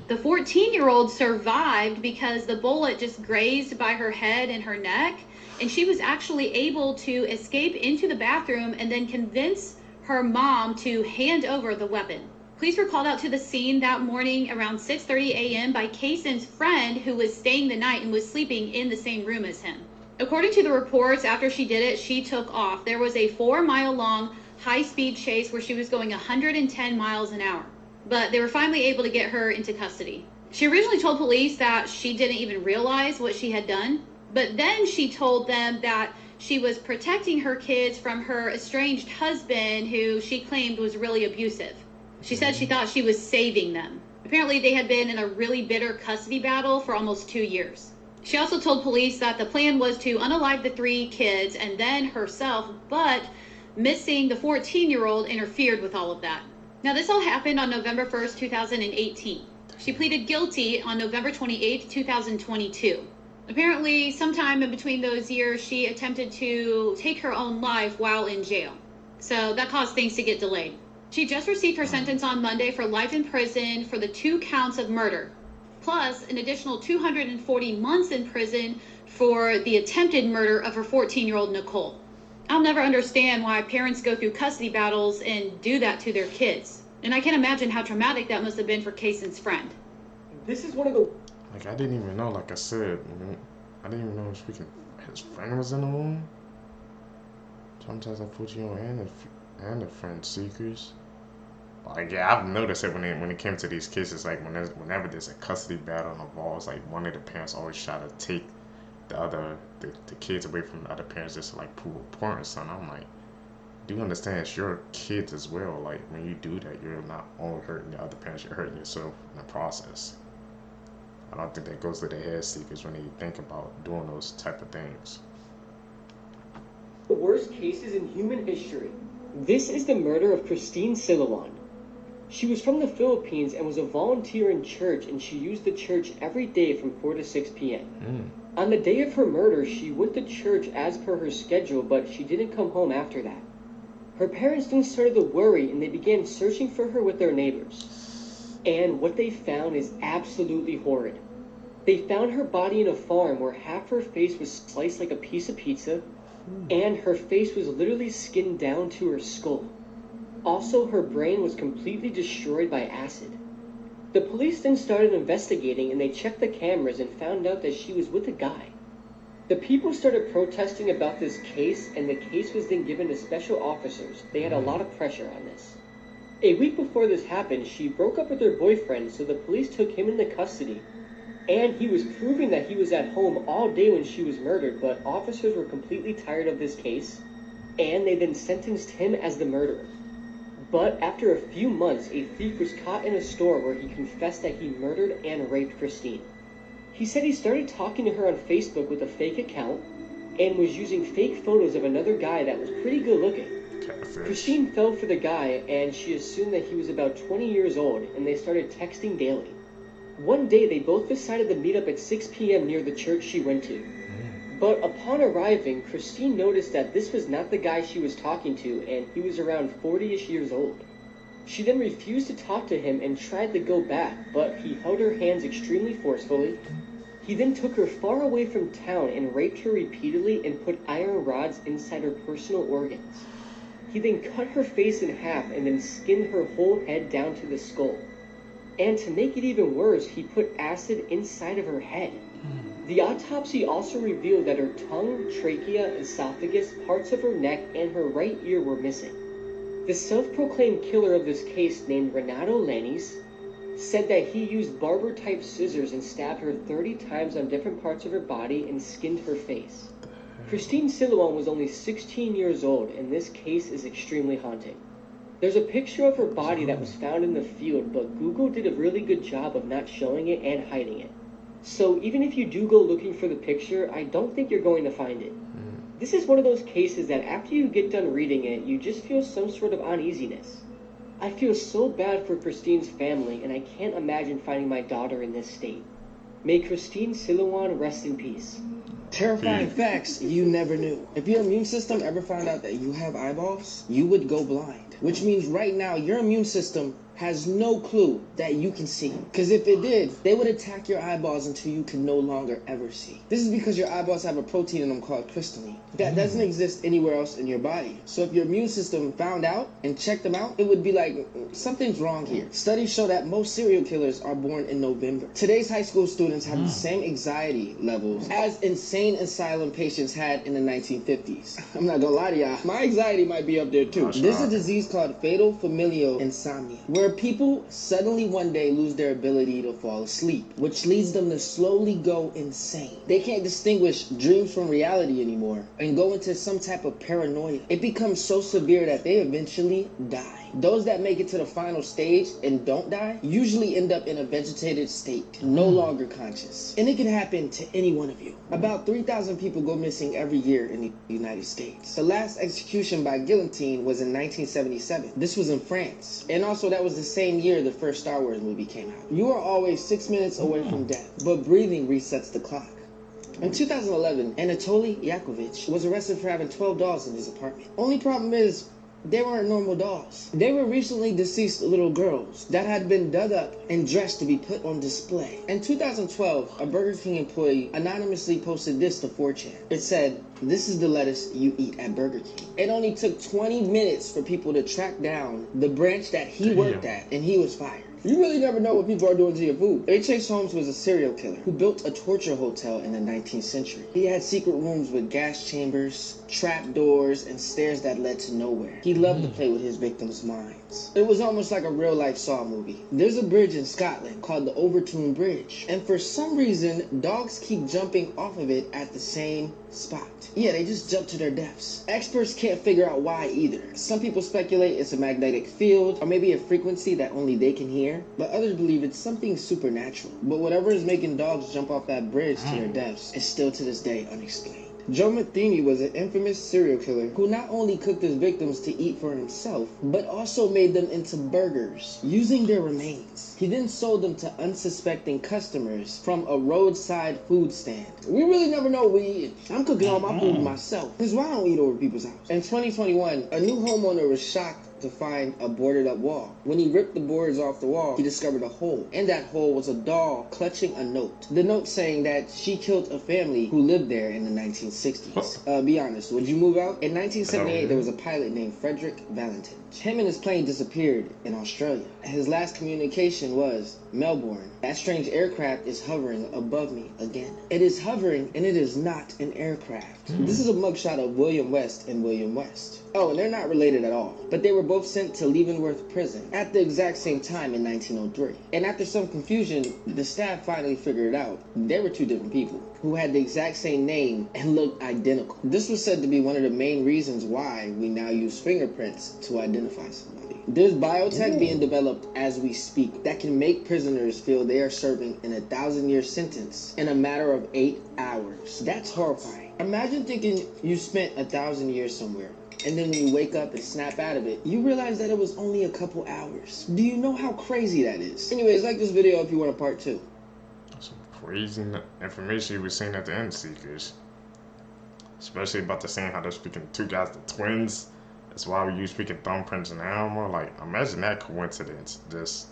The 14-year-old survived because the bullet just grazed by her head and her neck, and she was actually able to escape into the bathroom and then convince her mom to hand over the weapon. Police were called out to the scene that morning around 6:30 a.m. by Kaysen's friend, who was staying the night and was sleeping in the same room as him. According to the reports, after she did it, she took off. There was a 4-mile-long high-speed chase where she was going 110 miles an hour. But they were finally able to get her into custody. She originally told police that she didn't even realize what she had done, but then she told them that she was protecting her kids from her estranged husband, who she claimed was really abusive. She said she thought she was saving them. Apparently they had been in a really bitter custody battle for almost 2 years. She also told police that the plan was to unalive the 3 kids and then herself, but missing the 14-year-old interfered with all of that. Now this all happened on November 1st, 2018. She pleaded guilty on November 28th, 2022. Apparently, sometime in between those years, she attempted to take her own life while in jail. So that caused things to get delayed. She just received her sentence on Monday for life in prison for the 2 counts of murder, plus an additional 240 months in prison for the attempted murder of her 14-year-old Nicole. I'll never understand why parents go through custody battles and do that to their kids. And I can't imagine how traumatic that must have been for Kaysen's friend. This is one of the... Like, I didn't even know, like I said, I didn't even know his friend was in the room. Sometimes I put you on and the friend seekers. Like, yeah, I've noticed it when it came to these cases, like whenever there's a custody battle involved, like one of the parents always try to take the kids away from the other parents just to like prove a point or something. I'm like, do you understand it's your kids as well? Like, when you do that, you're not only hurting the other parents, you're hurting yourself in the process. I don't think that goes to the head seekers when they think about doing those type of things. The worst cases in human history. This is the murder of Tristyn Bailey. She was from the Philippines and was a volunteer in church, and she used the church every day from 4 to 6 p.m. On the day of her murder, she went to church as per her schedule, but she didn't come home after that. Her parents then started to worry, and they began searching for her with their neighbors. And what they found is absolutely horrid. They found her body in a farm where half her face was sliced like a piece of pizza, and her face was literally skinned down to her skull. Also, her brain was completely destroyed by acid. The police then started investigating, and they checked the cameras and found out that she was with a guy. The people started protesting about this case, and the case was then given to special officers. They had a lot of pressure on this. A week before this happened, she broke up with her boyfriend, so the police took him into custody. And he was proving that he was at home all day when she was murdered, but officers were completely tired of this case, and they then sentenced him as the murderer. But after a few months, a thief was caught in a store where he confessed that he murdered and raped Tristyn. He said he started talking to her on Facebook with a fake account and was using fake photos of another guy that was pretty good looking. Tristyn fell for the guy, and she assumed that he was about 20 years old, and they started texting daily. One day, they both decided to meet up at 6 p.m. near the church she went to. But upon arriving, Tristyn noticed that this was not the guy she was talking to, and he was around 40-ish years old. She then refused to talk to him and tried to go back, but he held her hands extremely forcefully. He then took her far away from town and raped her repeatedly and put iron rods inside her personal organs. He then cut her face in half and then skinned her whole head down to the skull. And to make it even worse, he put acid inside of her head. The autopsy also revealed that her tongue, trachea, esophagus, parts of her neck, and her right ear were missing. The self-proclaimed killer of this case, named Renato Lanes, said that he used barber-type scissors and stabbed her 30 times on different parts of her body and skinned her face. Tristyn Bailey was only 16 years old, and this case is extremely haunting. There's a picture of her body that was found in the field, but Google did a really good job of not showing it and hiding it. So even if you do go looking for the picture, I don't think you're going to find it. This is one of those cases that after you get done reading it, you just feel some sort of uneasiness. I feel so bad for Tristyn's family, and I can't imagine finding my daughter in this state. May Tristyn Bailey rest in peace. Terrifying facts you never knew. If your immune system ever found out that you have eyeballs, you would go blind. Which means right now your immune system has no clue that you can see. Because if it did, they would attack your eyeballs until you can no longer ever see. This is because your eyeballs have a protein in them called crystalline that doesn't exist anywhere else in your body. So if your immune system found out and checked them out, it would be like, something's wrong here. Studies show that most serial killers are born in November. Today's high school students have the same anxiety levels as insane asylum patients had in the 1950s. I'm not gonna lie to y'all, my anxiety might be up there too. There's a disease called fatal familial insomnia, where people suddenly one day lose their ability to fall asleep, which leads them to slowly go insane. They can't distinguish dreams from reality anymore and go into some type of paranoia. It becomes so severe that they eventually die. Those that make it to the final stage and don't die usually end up in a vegetative state, no longer conscious. And it can happen to any one of you. About 3,000 people go missing every year in the United States. The last execution by guillotine was in 1977. This was in France. And also that was the same year the first Star Wars movie came out. You are always 6 minutes away from death, but breathing resets the clock. In 2011, Anatoly Yakovlevich was arrested for having 12 dolls in his apartment. Only problem is, they weren't normal dolls. They were recently deceased little girls that had been dug up and dressed to be put on display. In 2012, a Burger King employee anonymously posted this to 4chan. It said, "This is the lettuce you eat at Burger King." It only took 20 minutes for people to track down the branch that he worked at, and he was fired. You really never know what people are doing to your food. H.H. Holmes was a serial killer who built a torture hotel in the 19th century. He had secret rooms with gas chambers, trap doors, and stairs that led to nowhere. He loved to play with his victims' minds. It was almost like a real-life Saw movie. There's a bridge in Scotland called the Overtoun Bridge, and for some reason, dogs keep jumping off of it at the same spot. Yeah, they just jump to their deaths. Experts can't figure out why either. Some people speculate it's a magnetic field, or maybe a frequency that only they can hear, but others believe it's something supernatural. But whatever is making dogs jump off that bridge to their deaths is still to this day unexplained. Joe Matheny was an infamous serial killer who not only cooked his victims to eat for himself, but also made them into burgers, using their remains. He then sold them to unsuspecting customers from a roadside food stand. We really never know what we eat. I'm cooking all my food myself. Because why don't we eat over people's house? In 2021, a new homeowner was shocked to find a boarded up wall. When he ripped the boards off the wall, he discovered a hole. In that hole was a doll clutching a note. The note saying that she killed a family who lived there in the 1960s. Be honest, would you move out? In 1978, there was a pilot named Frederick Valentin. Him and his plane disappeared in Australia. His last communication was, "Melbourne, that strange aircraft is hovering above me again." It is hovering and it is not an aircraft. This is a mugshot of William West and William West. Oh, and they're not related at all. But they were both sent to Leavenworth Prison at the exact same time in 1903. And after some confusion, the staff finally figured it out. They were two different people who had the exact same name and looked identical. This was said to be one of the main reasons why we now use fingerprints to identify somebody. There's biotech being developed as we speak that can make prisoners feel they are serving an 1,000-year sentence in a matter of 8 hours. That's horrifying. Imagine thinking you spent 1,000 years somewhere, and then when you wake up and snap out of it, you realize that it was only a couple hours. Do you know how crazy that is? Anyways, like this video if you want a part 2. Some crazy information we were seeing at the end, Seekers. Especially about the saying how they're speaking two guys, the twins. That's why we use speaking thumbprints and animal. Like, imagine that coincidence. Just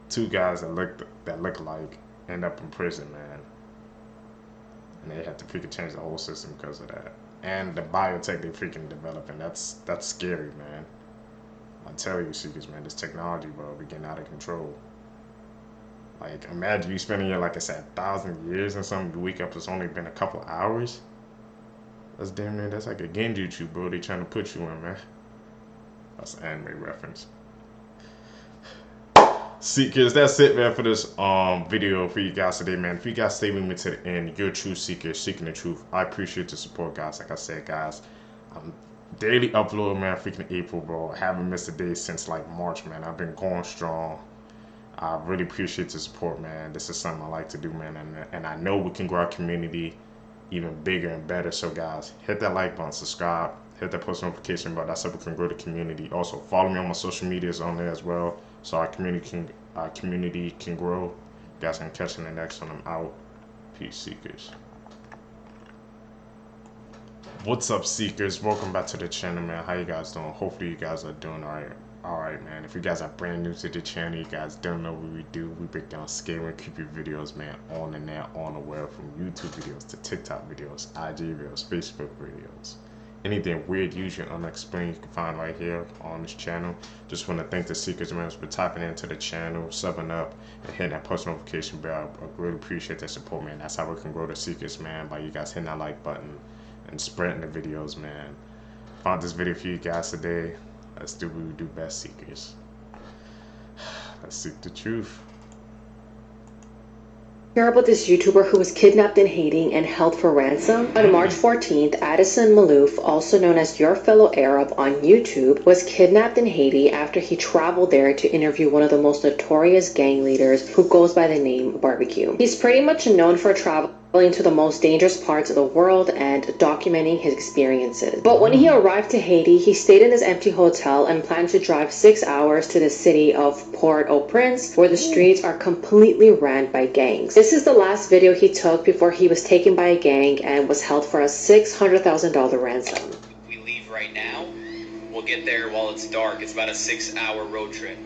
two guys that look like end up in prison, man. and they had to freaking change the whole system because of that. And the biotech they freaking developing, that's scary, man. I tell you, Seekers, man, this technology, bro, be getting out of control. Like, imagine you spending your, like I said, 1,000 years and something. You wake up, it's only been a couple hours. That's damn near, that's like a genjutsu, bro. They trying to put you in, man. That's an anime reference. Seekers, that's it, man, for this video for you guys today, man. If you guys stay with me to the end, you're a true seeker, seeking the truth. I appreciate the support, guys. Like I said, guys, I'm daily upload, man. Freaking April, bro. I haven't missed a day since like March, man. I've been going strong. I really appreciate the support, man. This is something I like to do, man, and I know we can grow our community even bigger and better. So guys, hit that like button, subscribe, hit that post notification button. That's how we can grow the community. Also follow me on my social medias on there as well, so our community can grow. You guys can catch in the next one. I'm out. Peace, Seekers. What's up, Seekers? Welcome back to the channel, man. How you guys doing? Hopefully you guys are doing alright, man. If you guys are brand new to the channel, you guys don't know what we do. We break down scary and creepy videos, man, on the net, on the web, from YouTube videos to TikTok videos, IG videos, Facebook videos. Anything weird, usually unexplained, you can find right here on this channel. Just want to thank the Seekers, man, for tapping into the channel, subbing up, and hitting that post notification bell. I really appreciate that support, man. That's how we can grow the Seekers, man, by you guys hitting that like button and spreading the videos, man. Found this video for you guys today. Let's do what we do best, Seekers. Let's seek the truth. Hear about this YouTuber who was kidnapped in Haiti and held for ransom? On March 14th, Addison Malouf, also known as Your Fellow Arab on YouTube, was kidnapped in Haiti after he traveled there to interview one of the most notorious gang leaders who goes by the name Barbecue. He's pretty much known for traveling to the most dangerous parts of the world and documenting his experiences. But when he arrived to Haiti, he stayed in this empty hotel and planned to drive 6 hours to the city of Port-au-Prince, where the streets are completely ran by gangs. This is the last video he took before he was taken by a gang and was held for a $600,000 ransom. We leave right now. We'll get there while it's dark. It's about a 6-hour road trip.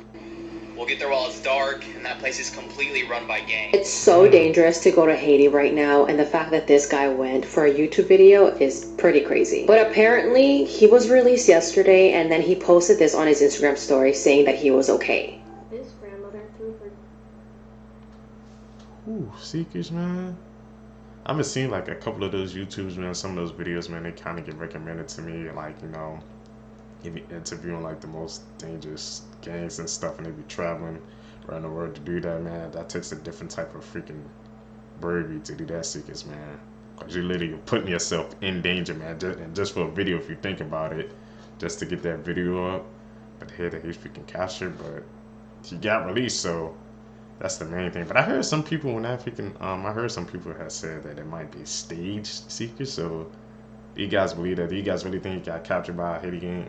We'll get there while it's dark, and that place is completely run by gangs. It's so dangerous to go to Haiti right now, and the fact that this guy went for a YouTube video is pretty crazy. But apparently, he was released yesterday, and then he posted this on his Instagram story saying that he was okay. This grandmother threw her... Ooh, Seekers, man. I've been seeing like a couple of those YouTubes, man. Some of those videos, man, they kind of get recommended to me, like, you know, interviewing like the most dangerous gangs and stuff, and they be traveling around the world to do that, man. That takes a different type of freaking bravery to do that, Seekers, man. Because you're literally putting yourself in danger, man. And just for a video, if you think about it, just to get that video up. But hey, that he's freaking captured, but he got released, so that's the main thing. But I heard some people when that freaking I heard some people had said that it might be staged, Seekers. So do you guys believe that? Do you guys really think he got captured by a Haiti gang,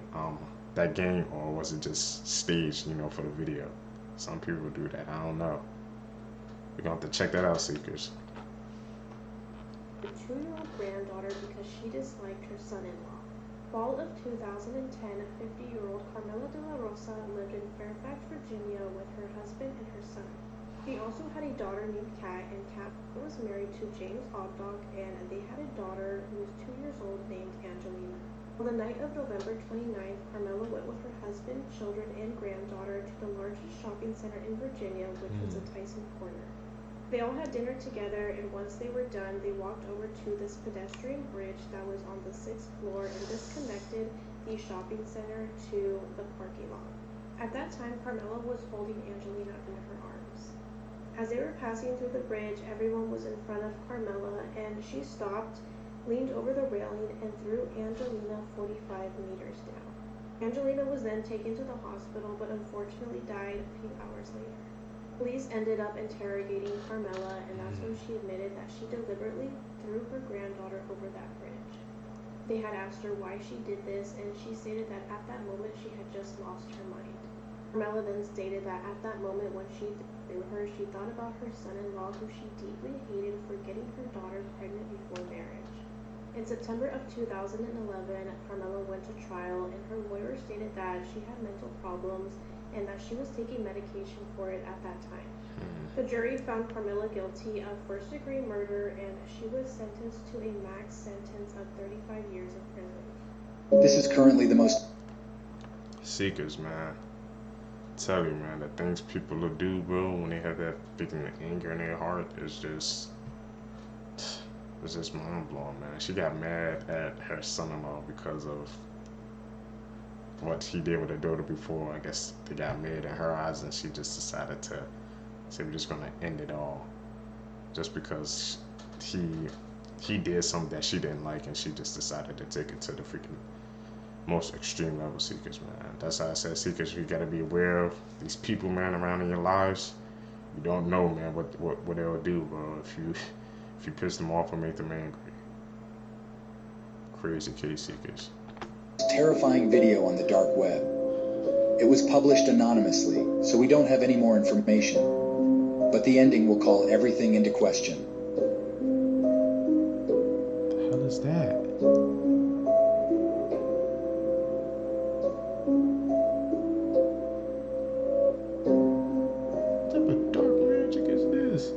that gang, or was it just staged, you know, for the video? Some people do that. I don't know. We're gonna have to check that out, Seekers. A 2-year-old granddaughter because she disliked her son-in-law. Fall of 2010, 50-year-old Carmela de la Rosa lived in Fairfax, Virginia with her husband and her son. He also had a daughter named Kat, and Kat was married to James Oddog, and they had a daughter who was 2 years old named Angelina. On the night of November 29th, Carmela went with her husband, children, and granddaughter to the largest shopping center in Virginia, which was the Tyson Corner. They all had dinner together, and once they were done, they walked over to this pedestrian bridge that was on the 6th floor, and this connected the shopping center to the parking lot. At that time, Carmela was holding Angelina in her arms. As they were passing through the bridge, everyone was in front of Carmela, and she stopped, leaned over the railing, and threw Angelina 45 meters down. Angelina was then taken to the hospital, but unfortunately died a few hours later. Police ended up interrogating Carmela, and that's when she admitted that she deliberately threw her granddaughter over that bridge. They had asked her why she did this, and she stated that at that moment she had just lost her mind. Carmela then stated that at that moment when she threw her, she thought about her son-in-law, who she deeply hated for getting her daughter pregnant before marriage. In September of 2011, Carmela went to trial, and her lawyer stated that she had mental problems and that she was taking medication for it at that time. The jury found Carmilla guilty of first-degree murder, and she was sentenced to a max sentence of 35 years in prison. This is currently the most... Seekers, man. Tell you, man, the things people will do, bro, when they have that freaking anger in their heart is just... It's just mind-blowing, man. She got mad at her son-in-law because of what he did with her daughter before. I guess they got mad in her eyes, and she just decided to say, we're just gonna end it all. Just because he did something that she didn't like, and she just decided to take it to the freaking most extreme level. Seekers, man. That's how I said, Seekers, you gotta be aware of these people, man, around in your lives. You don't know, man, what they'll do, bro, if you piss them off or make them angry. Crazy case, Seekers. Terrifying video on the dark web. It was published anonymously, so we don't have any more information. But the ending will call everything into question. What the hell is that? What type of dark magic is this?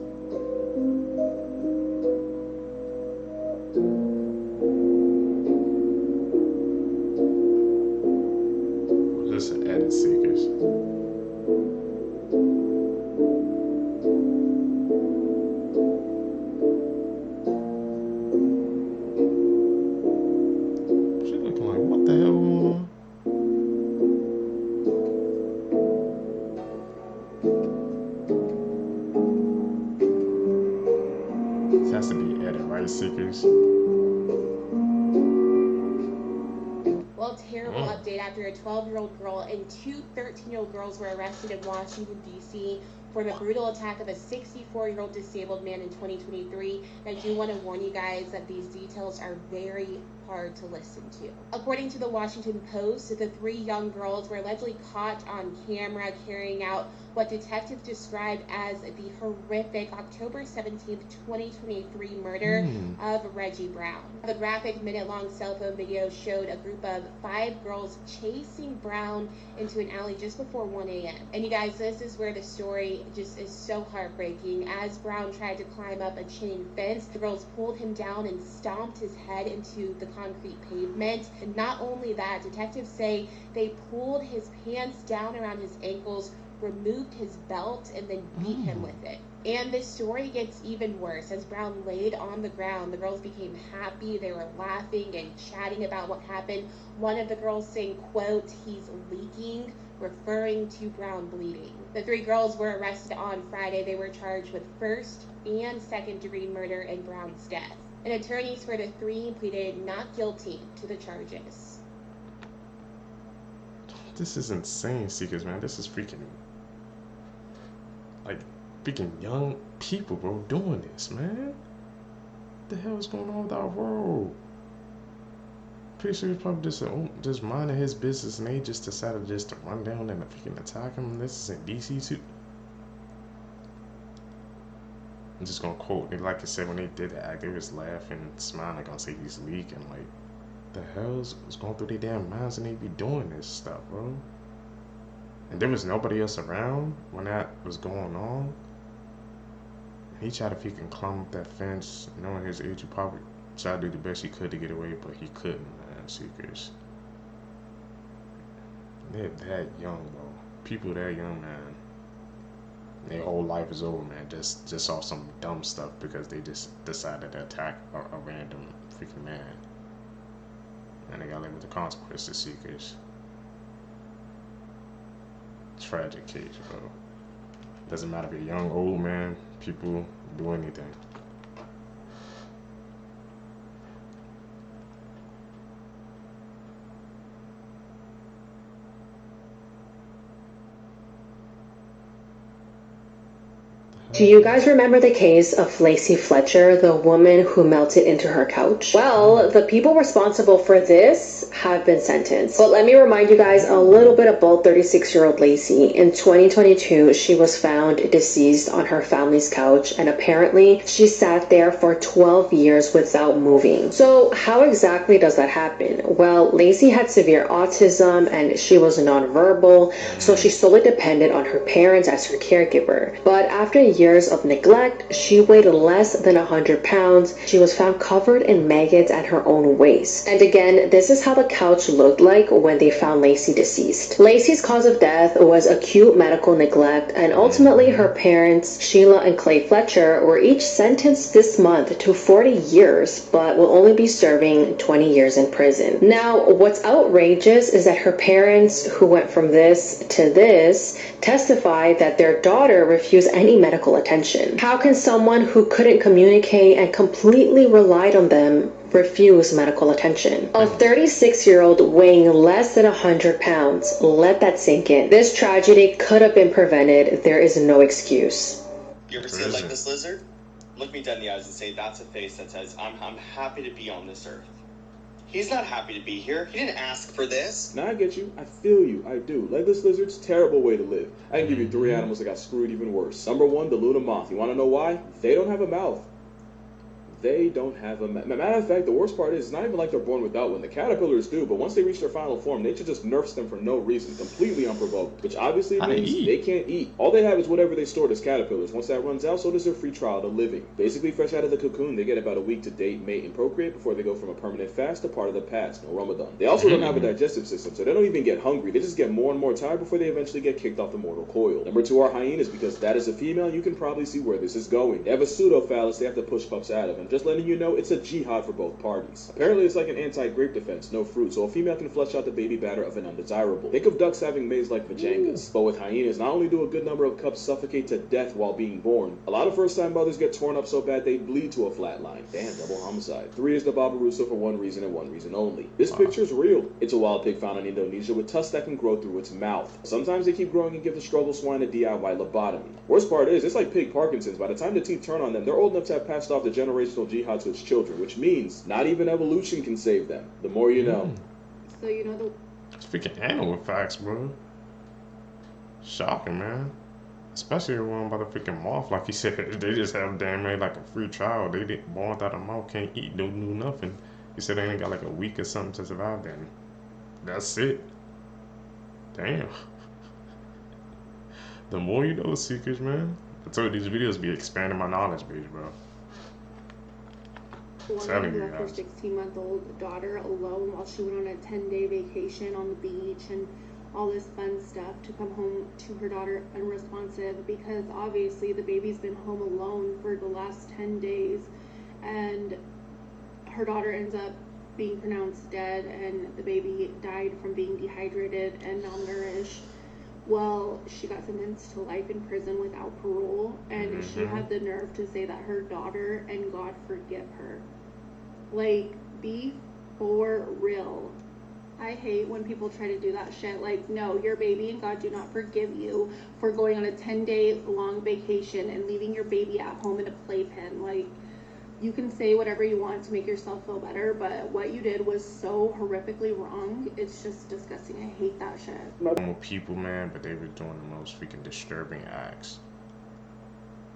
Listen, edit, Seekers. She looking like, what the hell going on? This has to be edit, right, Seekers? Well, terrible update after a 12-year-old girl and two 13-year-old girls were arrested in Washington, D.C. for the brutal attack of a 64-year-old disabled man in 2023. And I do want to warn you guys that these details are very hard to listen to. According to the Washington Post, the three young girls were allegedly caught on camera carrying out what detectives described as the horrific October 17th, 2023 murder of Reggie Brown. The graphic minute-long cell phone video showed a group of 5 girls chasing Brown into an alley just before 1 a.m. And you guys, this is where the story just is so heartbreaking. As Brown tried to climb up a chain fence, the girls pulled him down and stomped his head into the concrete pavement. And not only that, detectives say they pulled his pants down around his ankles, removed his belt, and then beat him with it. And this story gets even worse. As Brown laid on the ground, the girls became happy. They were laughing and chatting about what happened. One of the girls saying, quote, "He's leaking," referring to Brown bleeding. The 3 girls were arrested on Friday. They were charged with first and second-degree murder in Brown's death. And attorneys for the 3 pleaded not guilty to the charges. This is insane, Seekers, man. This is freaking, like, freaking young people, bro, doing this, man. What the hell is going on with our world? Pretty sure he's probably just minding his business, and they just decided just to run down and freaking attack him. This is in DC too. I'm just gonna quote, like I said, when they did the act, they was laughing and smiling, gonna say he's leaking. Like, the hell's going through their damn minds, and they be doing this stuff, bro? And there was nobody else around when that was going on. He tried to freaking climb up that fence, knowing his age, he probably tried to do the best he could to get away, but he couldn't, man. Seekers. They're that young, bro. People that young, man. Their whole life is over, man. Just off some dumb stuff because they just decided to attack a random freaking man. And they gotta live with the consequences, Seekers. Tragic case, bro. Doesn't matter if you're young, old, man. People do anything. Do you guys remember the case of Lacey Fletcher, the woman who melted into her couch? Well, the people responsible for this have been sentenced. But let me remind you guys a little bit about 36-year-old Lacey. In 2022, she was found deceased on her family's couch, and apparently she sat there for 12 years without moving. So how exactly does that happen? Well, Lacey had severe autism and she was nonverbal, so she solely depended on her parents as her caregiver. But after years of neglect, she weighed less than 100 pounds. She was found covered in maggots at her own waist. And again, this is how the couch looked like when they found Lacey deceased. Lacey's cause of death was acute medical neglect, and ultimately her parents, Sheila and Clay Fletcher, were each sentenced this month to 40 years, but will only be serving 20 years in prison. Now, what's outrageous is that her parents, who went from this to this, testified that their daughter refused any medical attention. How can someone who couldn't communicate and completely relied on them refuse medical attention? A 36-year-old weighing less than 100 pounds. Let that sink in. This tragedy could have been prevented. There is no excuse. You ever see a legless lizard? Look me dead in the eyes and say, that's a face that says, I'm happy to be on this earth. He's not happy to be here. He didn't ask for this. Now I get you. I feel you. I do. Legless lizards, terrible way to live. I can give you 3 animals that got screwed even worse. Number 1, the Luna moth. You want to know why? They don't have a mouth. They don't have a matter of fact, the worst part is, it's not even like they're born without one. The caterpillars do, but once they reach their final form, nature just nerfs them for no reason, completely unprovoked, which obviously means they can't eat. All they have is whatever they stored as caterpillars. Once that runs out, so does their free trial to living. Basically, fresh out of the cocoon, they get about a week to date, mate, and procreate before they go from a permanent fast to part of the past, no Ramadan. They also don't have a digestive system, so they don't even get hungry. They just get more and more tired before they eventually get kicked off the mortal coil. Number 2 are hyenas, because that is a female, you can probably see where this is going. They have a pseudo-phallus they have to push pups out of, and just letting you know, it's a jihad for both parties. Apparently it's like an anti-grape defense, no fruit, so a female can flush out the baby batter of an undesirable. Think of ducks having maize like vajangas. But with hyenas, not only do a good number of cubs suffocate to death while being born, a lot of first-time mothers get torn up so bad they bleed to a flat line. Damn, double homicide. 3 is the Barbarossa for one reason and one reason only. This picture's real. It's a wild pig found in Indonesia with tusks that can grow through its mouth. Sometimes they keep growing and give the struggle swine a DIY lobotomy. Worst part is, it's like pig Parkinson's. By the time the teeth turn on them, they're old enough to have passed off the generational jihad to its children, which means not even evolution can save them. The more you know. So you know the Speaking animal facts, bro. Shocking, man. Especially the one about the freaking moth. Like he said, they just have damn near like a free trial. They didn't born without a mouth, can't eat, don't do nothing. He said they ain't got like a week or something to survive. Then that's it. Damn. The more you know, Seekers, man. I told you these videos be expanding my knowledge base, bro. Woman left her 16-month-old daughter alone while she went on a 10-day vacation on the beach and all this fun stuff to come home to her daughter unresponsive, because obviously the baby's been home alone for the last 10 days and her daughter ends up being pronounced dead and the baby died from being dehydrated and malnourished. Well, she got sentenced to life in prison without parole, and she had the nerve to say that her daughter and God forgive her. Like, be for real. I hate when people try to do that shit. Like, no, your baby and God do not forgive you for going on a 10-day long vacation and leaving your baby at home in a playpen. Like, you can say whatever you want to make yourself feel better, but what you did was so horrifically wrong. It's just disgusting. I hate that shit. Normal people, man, but they were doing the most freaking disturbing acts.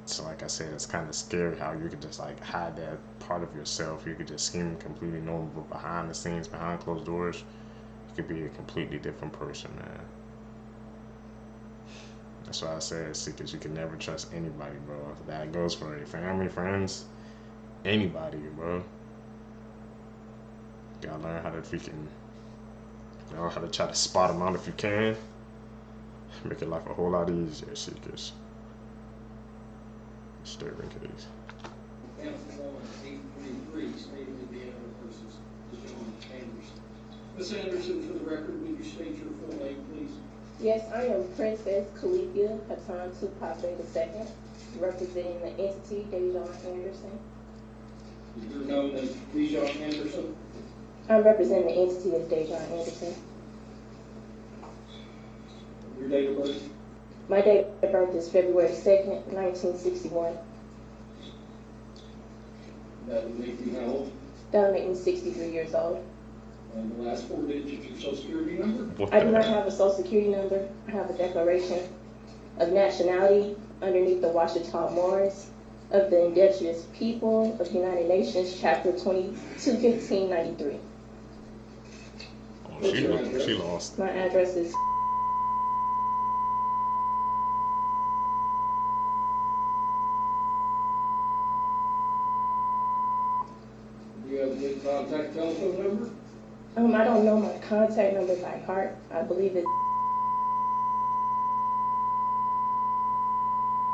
So like I said, it's kind of scary how you could just like hide that part of yourself. You could just seem completely normal, but behind the scenes, behind closed doors, you could be a completely different person, man. That's why I said, Seekers, you can never trust anybody, bro. That goes for your family, friends, anybody, bro. You gotta learn how to freaking, you know, how to try to spot them out if you can. Make your life a whole lot easier, Seekers. Disturbing case. Miss Anderson, for the record, would you state your full name, please? Yes, I am Princess Calipia Hatan Tupape II, representing the entity Dejon Anderson. You're known as Dejon Anderson? I'm representing the entity as Dejon Anderson. Your date of birth? My date of birth is February 2nd, 1961. That would make you how old? That would make me 63 years old. And the last 4 digits of your social security number? I do not have a social security number. I have a declaration of nationality underneath the Washita Morris of the Indigenous People of the United Nations, Chapter 221593. Oh, she lost. My address is... You have a good contact telephone number? I don't know my contact number by heart. I believe it.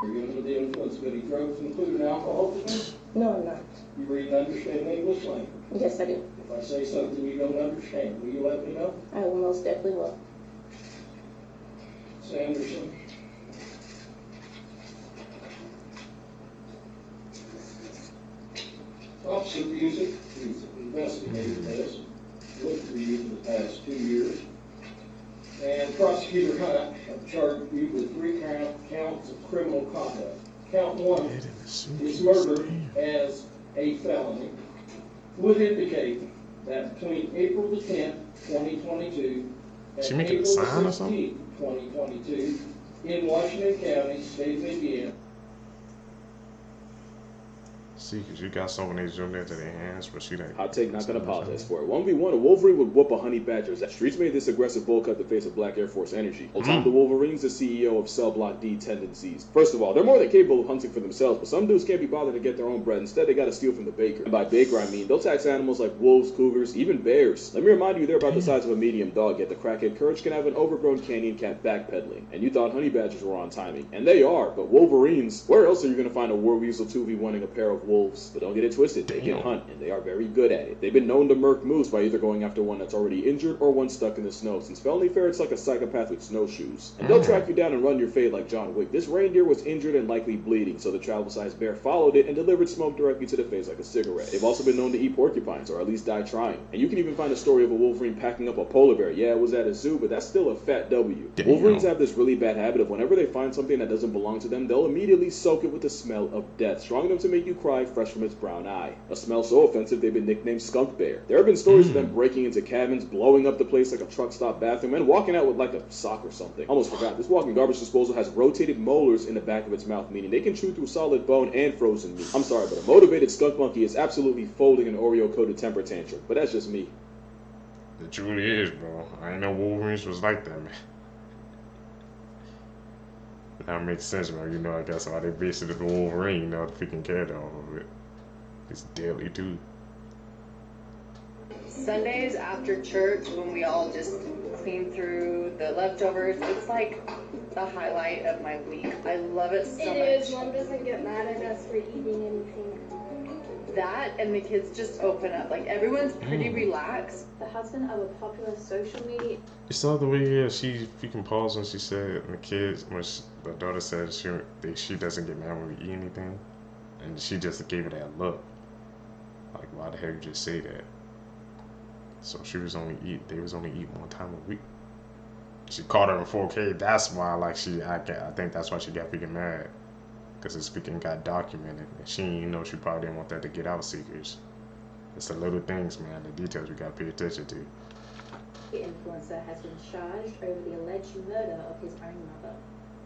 Are you under the influence of any drugs, including alcohol tonight? No, I'm not. You read and understand English language? Yes, I do. If I say something you don't understand, will you let me know? I will most definitely will. Sanderson. Officer Busick, who's investigated this, looked for you for the past 2 years. And Prosecutor Hunt have charged you with 3 counts of criminal conduct. Count 1 is murder as a felony. Would indicate that between April the 10th, 2022, and April the 16th, 2022, in Washington County, state of Indiana. See, because you got someone they zoomed into their hands, but she didn't. Hot take, not gonna apologize for it. 1v1, a Wolverine would whoop a honey badger. Streets made this aggressive bull cut the face of Black Air Force energy. Old Tom the Wolverine's the CEO of Cell Block D tendencies. First of all, they're more than capable of hunting for themselves, but some dudes can't be bothered to get their own bread. Instead, they gotta steal from the baker. And by baker, I mean they'll tax animals like wolves, cougars, even bears. Let me remind you, they're about the size of a medium dog, yet the crackhead courage can have an overgrown canyon cat backpedaling. And you thought honey badgers were on timing. And they are, but Wolverines, where else are you gonna find a war weasel 2v1ing a pair of wolves? But don't get it twisted, they can hunt, and they are very good at it. They've been known to murk moose by either going after one that's already injured or one stuck in the snow, since felony ferret's like a psychopath with snowshoes. And they'll track you down and run your fade like John Wick. This reindeer was injured and likely bleeding, so the travel-sized bear followed it and delivered smoke directly to the face like a cigarette. They've also been known to eat porcupines, or at least die trying. And you can even find a story of a Wolverine packing up a polar bear. Yeah, it was at a zoo, but that's still a fat W. Damn. Wolverines have this really bad habit of whenever they find something that doesn't belong to them, they'll immediately soak it with the smell of death, strong enough to make you cry fresh from its brown eye. A smell so offensive they've been nicknamed Skunk Bear. There have been stories of them breaking into cabins, blowing up the place like a truck stop bathroom, and walking out with like a sock or something. Almost forgot, this walking garbage disposal has rotated molars in the back of its mouth, meaning they can chew through solid bone and frozen meat. I'm sorry, but a motivated skunk monkey is absolutely folding an Oreo-coated temper tantrum, but that's just me. It truly is, bro. I ain't know Wolverines was like that, man. That makes sense, bro. You know, I guess why they based it on Wolverine, you know, the freaking character of it. It's deadly too. Sundays after church, when we all just clean through the leftovers, it's like the highlight of my week. I love it so much. It is. Mom doesn't get mad at us for eating anything. That and the kids just open up. Like everyone's pretty relaxed. The husband of a popular social media. You saw the way she freaking paused when she said the kids, when the daughter said she doesn't get mad when we eat anything, and she just gave it that look. Like, why the hell you just say that? So they was only eating one time a week. She caught her in 4K. That's why, like, I think that's why she got freaking mad. Because this freaking got documented. And she didn't know, she probably didn't want that to get out secrets. It's the little things, man, the details we gotta pay attention to. The influencer has been charged over the alleged murder of his own mother.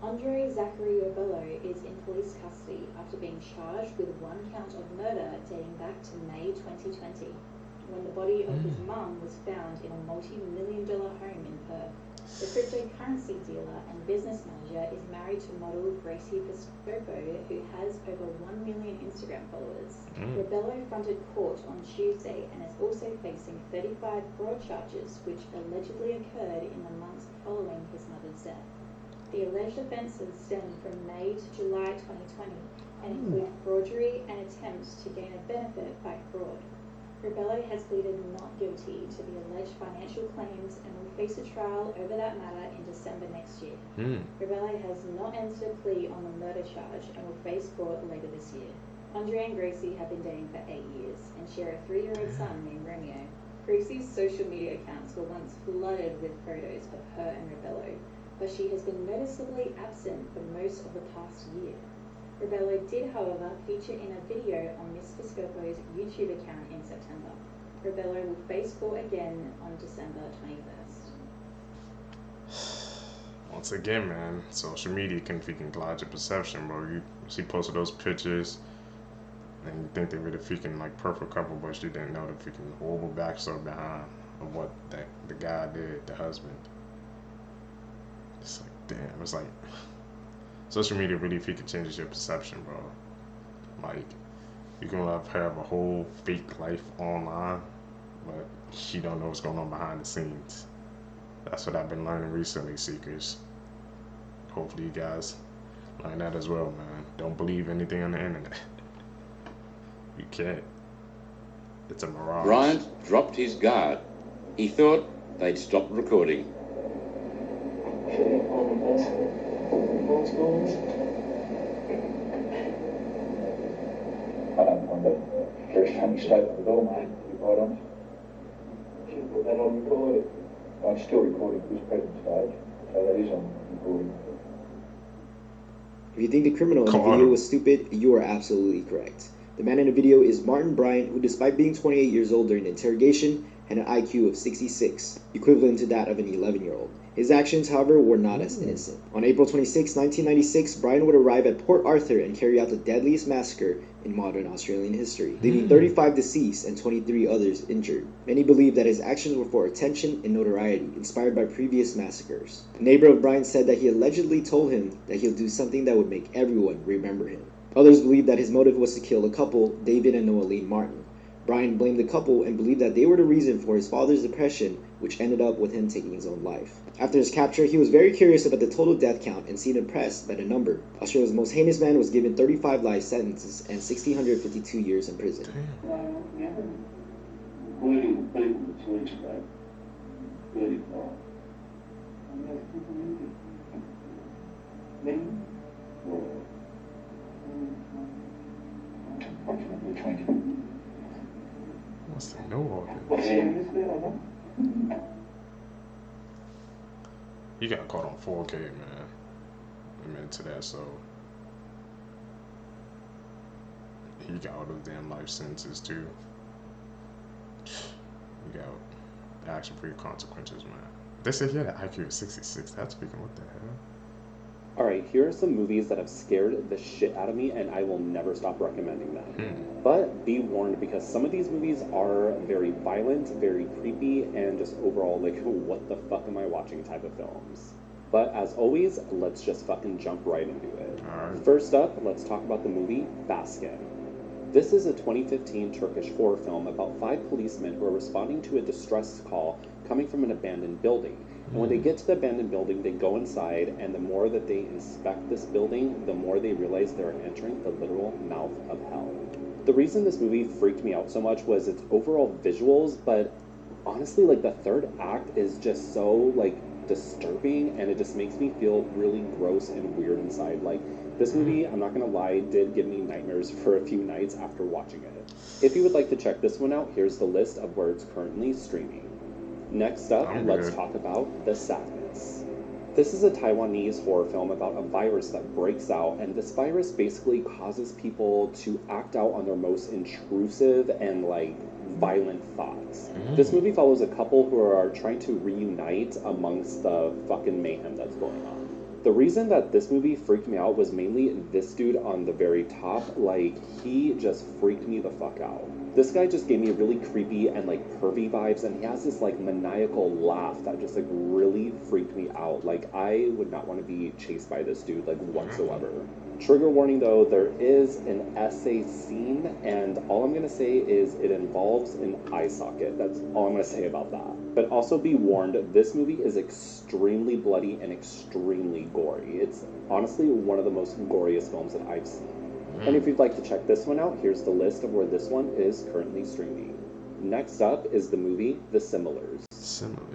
Andre Zachary Obello is in police custody after being charged with 1 count of murder dating back to May 2020, when the body of his mum was found in a multi-million-dollar home in Perth. The cryptocurrency dealer and business manager is married to model Gracie Piscopo, who has over 1 million Instagram followers. Rebello fronted court on Tuesday and is also facing 35 fraud charges, which allegedly occurred in the months following his mother's death. The alleged offences stem from May to July 2020 and include forgery and attempts to gain a benefit by fraud. Rebello has pleaded not guilty to the alleged financial claims and will face a trial over that matter in December next year. Rebello has not entered a plea on the murder charge and will face court later this year. Andre and Gracie have been dating for 8 years and share a 3-year-old son named Romeo. Gracie's social media accounts were once flooded with photos of her and Rebello, but she has been noticeably absent for most of the past year. Rebello did, however, feature in a video on Miss Piscopo's YouTube account in September. Rebello will face court again on December 21st. Once again, man, social media can freaking cloud your perception, bro. She posted those pictures, and you think they were the freaking like perfect couple, but she didn't know the freaking horrible backstory behind of what the guy did, the husband. It's like, damn, it's like, social media really freaking changes your perception, bro. Like, You can have a whole fake life online, but she don't know what's going on behind the scenes. That's what I've been learning recently, Seekers. Hopefully you guys learn that as well, man. Don't believe anything on the internet. You can't. It's a mirage. Bryant dropped his guard. He thought they'd stopped recording. I don't find that very funny statement at all, mate, to be quite honest. Should have put that on record. I'm still recording at this present stage, so that is on recording. If you think the criminal in the video was stupid, you are absolutely correct. The man in the video is Martin Bryant, who despite being 28 years old during the interrogation, had an IQ of 66, equivalent to that of an 11-year-old. His actions, however, were not as innocent. On April 26, 1996, Bryant would arrive at Port Arthur and carry out the deadliest massacre in modern Australian history, leaving 35 deceased and 23 others injured. Many believe that his actions were for attention and notoriety, inspired by previous massacres. A neighbor of Bryant said that he allegedly told him that he'll do something that would make everyone remember him. Others believe that his motive was to kill the couple, David and Noeline Martin. Bryant blamed the couple and believed that they were the reason for his father's depression, which ended up with him taking his own life. After his capture, he was very curious about the total death count and seemed impressed by the number. Australia's most heinous man was given 35 life sentences and 1,652 years in prison. What's the no of it? He got caught on 4K, man. I'm into that, so he got all those damn life sentences too. He got action-free consequences, man. They said he had an IQ of 66. That's speaking. What the hell? Alright, here are some movies that have scared the shit out of me, and I will never stop recommending them. But be warned, because some of these movies are very violent, very creepy, and just overall, like, what the fuck am I watching type of films. But as always, let's just fucking jump right into it. First up, let's talk about the movie Baskin. This is a 2015 Turkish horror film about 5 policemen who are responding to a distress call coming from an abandoned building. And when they get to the abandoned building, they go inside, and the more that they inspect this building, the more they realize they're entering the literal mouth of hell. The reason this movie freaked me out so much was its overall visuals, but honestly, like, the third act is just so, like, disturbing, and it just makes me feel really gross and weird inside. Like, this movie, I'm not gonna lie, did give me nightmares for a few nights after watching it. If you would like to check this one out, here's the list of where it's currently streaming. Next up, let's talk about The Sadness. This is a Taiwanese horror film about a virus that breaks out, and this virus basically causes people to act out on their most intrusive and, like, violent thoughts. This movie follows a couple who are trying to reunite amongst the fucking mayhem that's going on. The reason that this movie freaked me out was mainly this dude on the very top. Like, he just freaked me the fuck out. This guy just gave me really creepy and, like, pervy vibes, and he has this, like, maniacal laugh that just, like, really freaked me out. Like, I would not want to be chased by this dude, like, whatsoever. Trigger warning though, there is an essay scene, and all I'm gonna say is it involves an eye socket. That's all I'm gonna say about that. But also be warned, this movie is extremely bloody and extremely gory. It's honestly one of the most goriest films that I've seen. And if you'd like to check this one out, here's the list of where this one is currently streaming. Next up is the movie The Similars.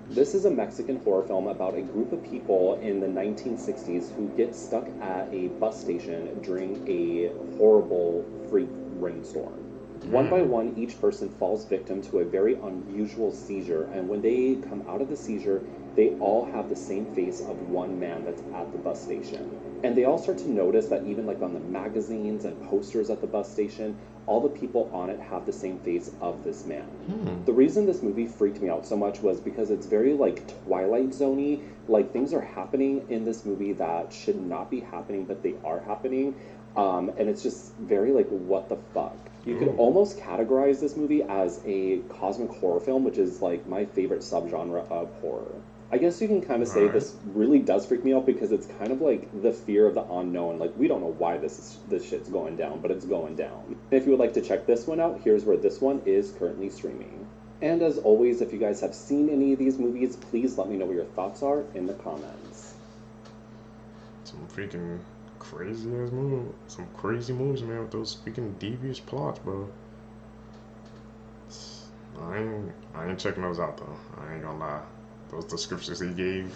This is a Mexican horror film about a group of people in the 1960s who get stuck at a bus station during a horrible freak rainstorm. One by one, each person falls victim to a very unusual seizure, and when they come out of the seizure, they all have the same face of one man that's at the bus station. And they all start to notice that even like on the magazines and posters at the bus station, all the people on it have the same face of this man. The reason this movie freaked me out so much was because it's very like Twilight Zone-y. Like, things are happening in this movie that should not be happening, but they are happening. And it's just very like, what the fuck? You could almost categorize this movie as a cosmic horror film, which is like my favorite subgenre of horror. I guess you can kind of say this really does freak me out because it's kind of like the fear of the unknown. Like, we don't know why this shit's going down, but it's going down. If you would like to check this one out, here's where this one is currently streaming. And as always, if you guys have seen any of these movies, please let me know what your thoughts are in the comments. Some freaking crazy ass moves. Some crazy moves, man, with those freaking devious plots, bro. I ain't checking those out, though. I ain't gonna lie. Those descriptions he gave,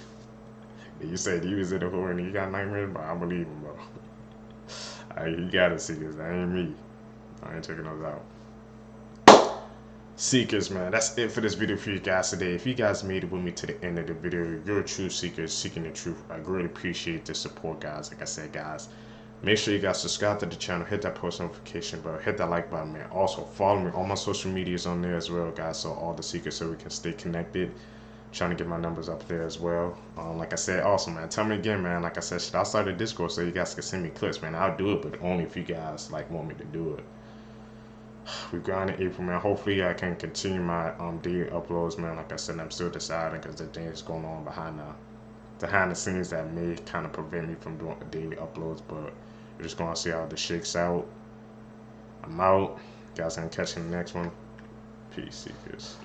you said he was in a horror and he got nightmares, but I believe him, bro. You gotta see this. That ain't me. I ain't checking those out. Seekers, man, that's it for this video for you guys today. If you guys made it with me to the end of the video, you're a true seeker seeking the truth. I greatly appreciate the support, guys. Like I said, guys, make sure you guys subscribe to the channel, hit that post notification bell, hit that like button, man. Also, follow me on my social medias on there as well, guys, so all the seekers, so we can stay connected. Trying to get my numbers up there as well. Like I said, also, man, tell me again, man. Like I said, should I start a Discord so you guys can send me clips, man? I'll do it, but only if you guys like want me to do it. We've gone in April, man. Hopefully I can continue my daily uploads, man. Like I said, I'm still deciding because the things going on behind the scenes that may kind of prevent me from doing daily uploads, but we're just gonna see how this shakes out. I'm out. You guys gonna catch you in the next one. Peace, seekers.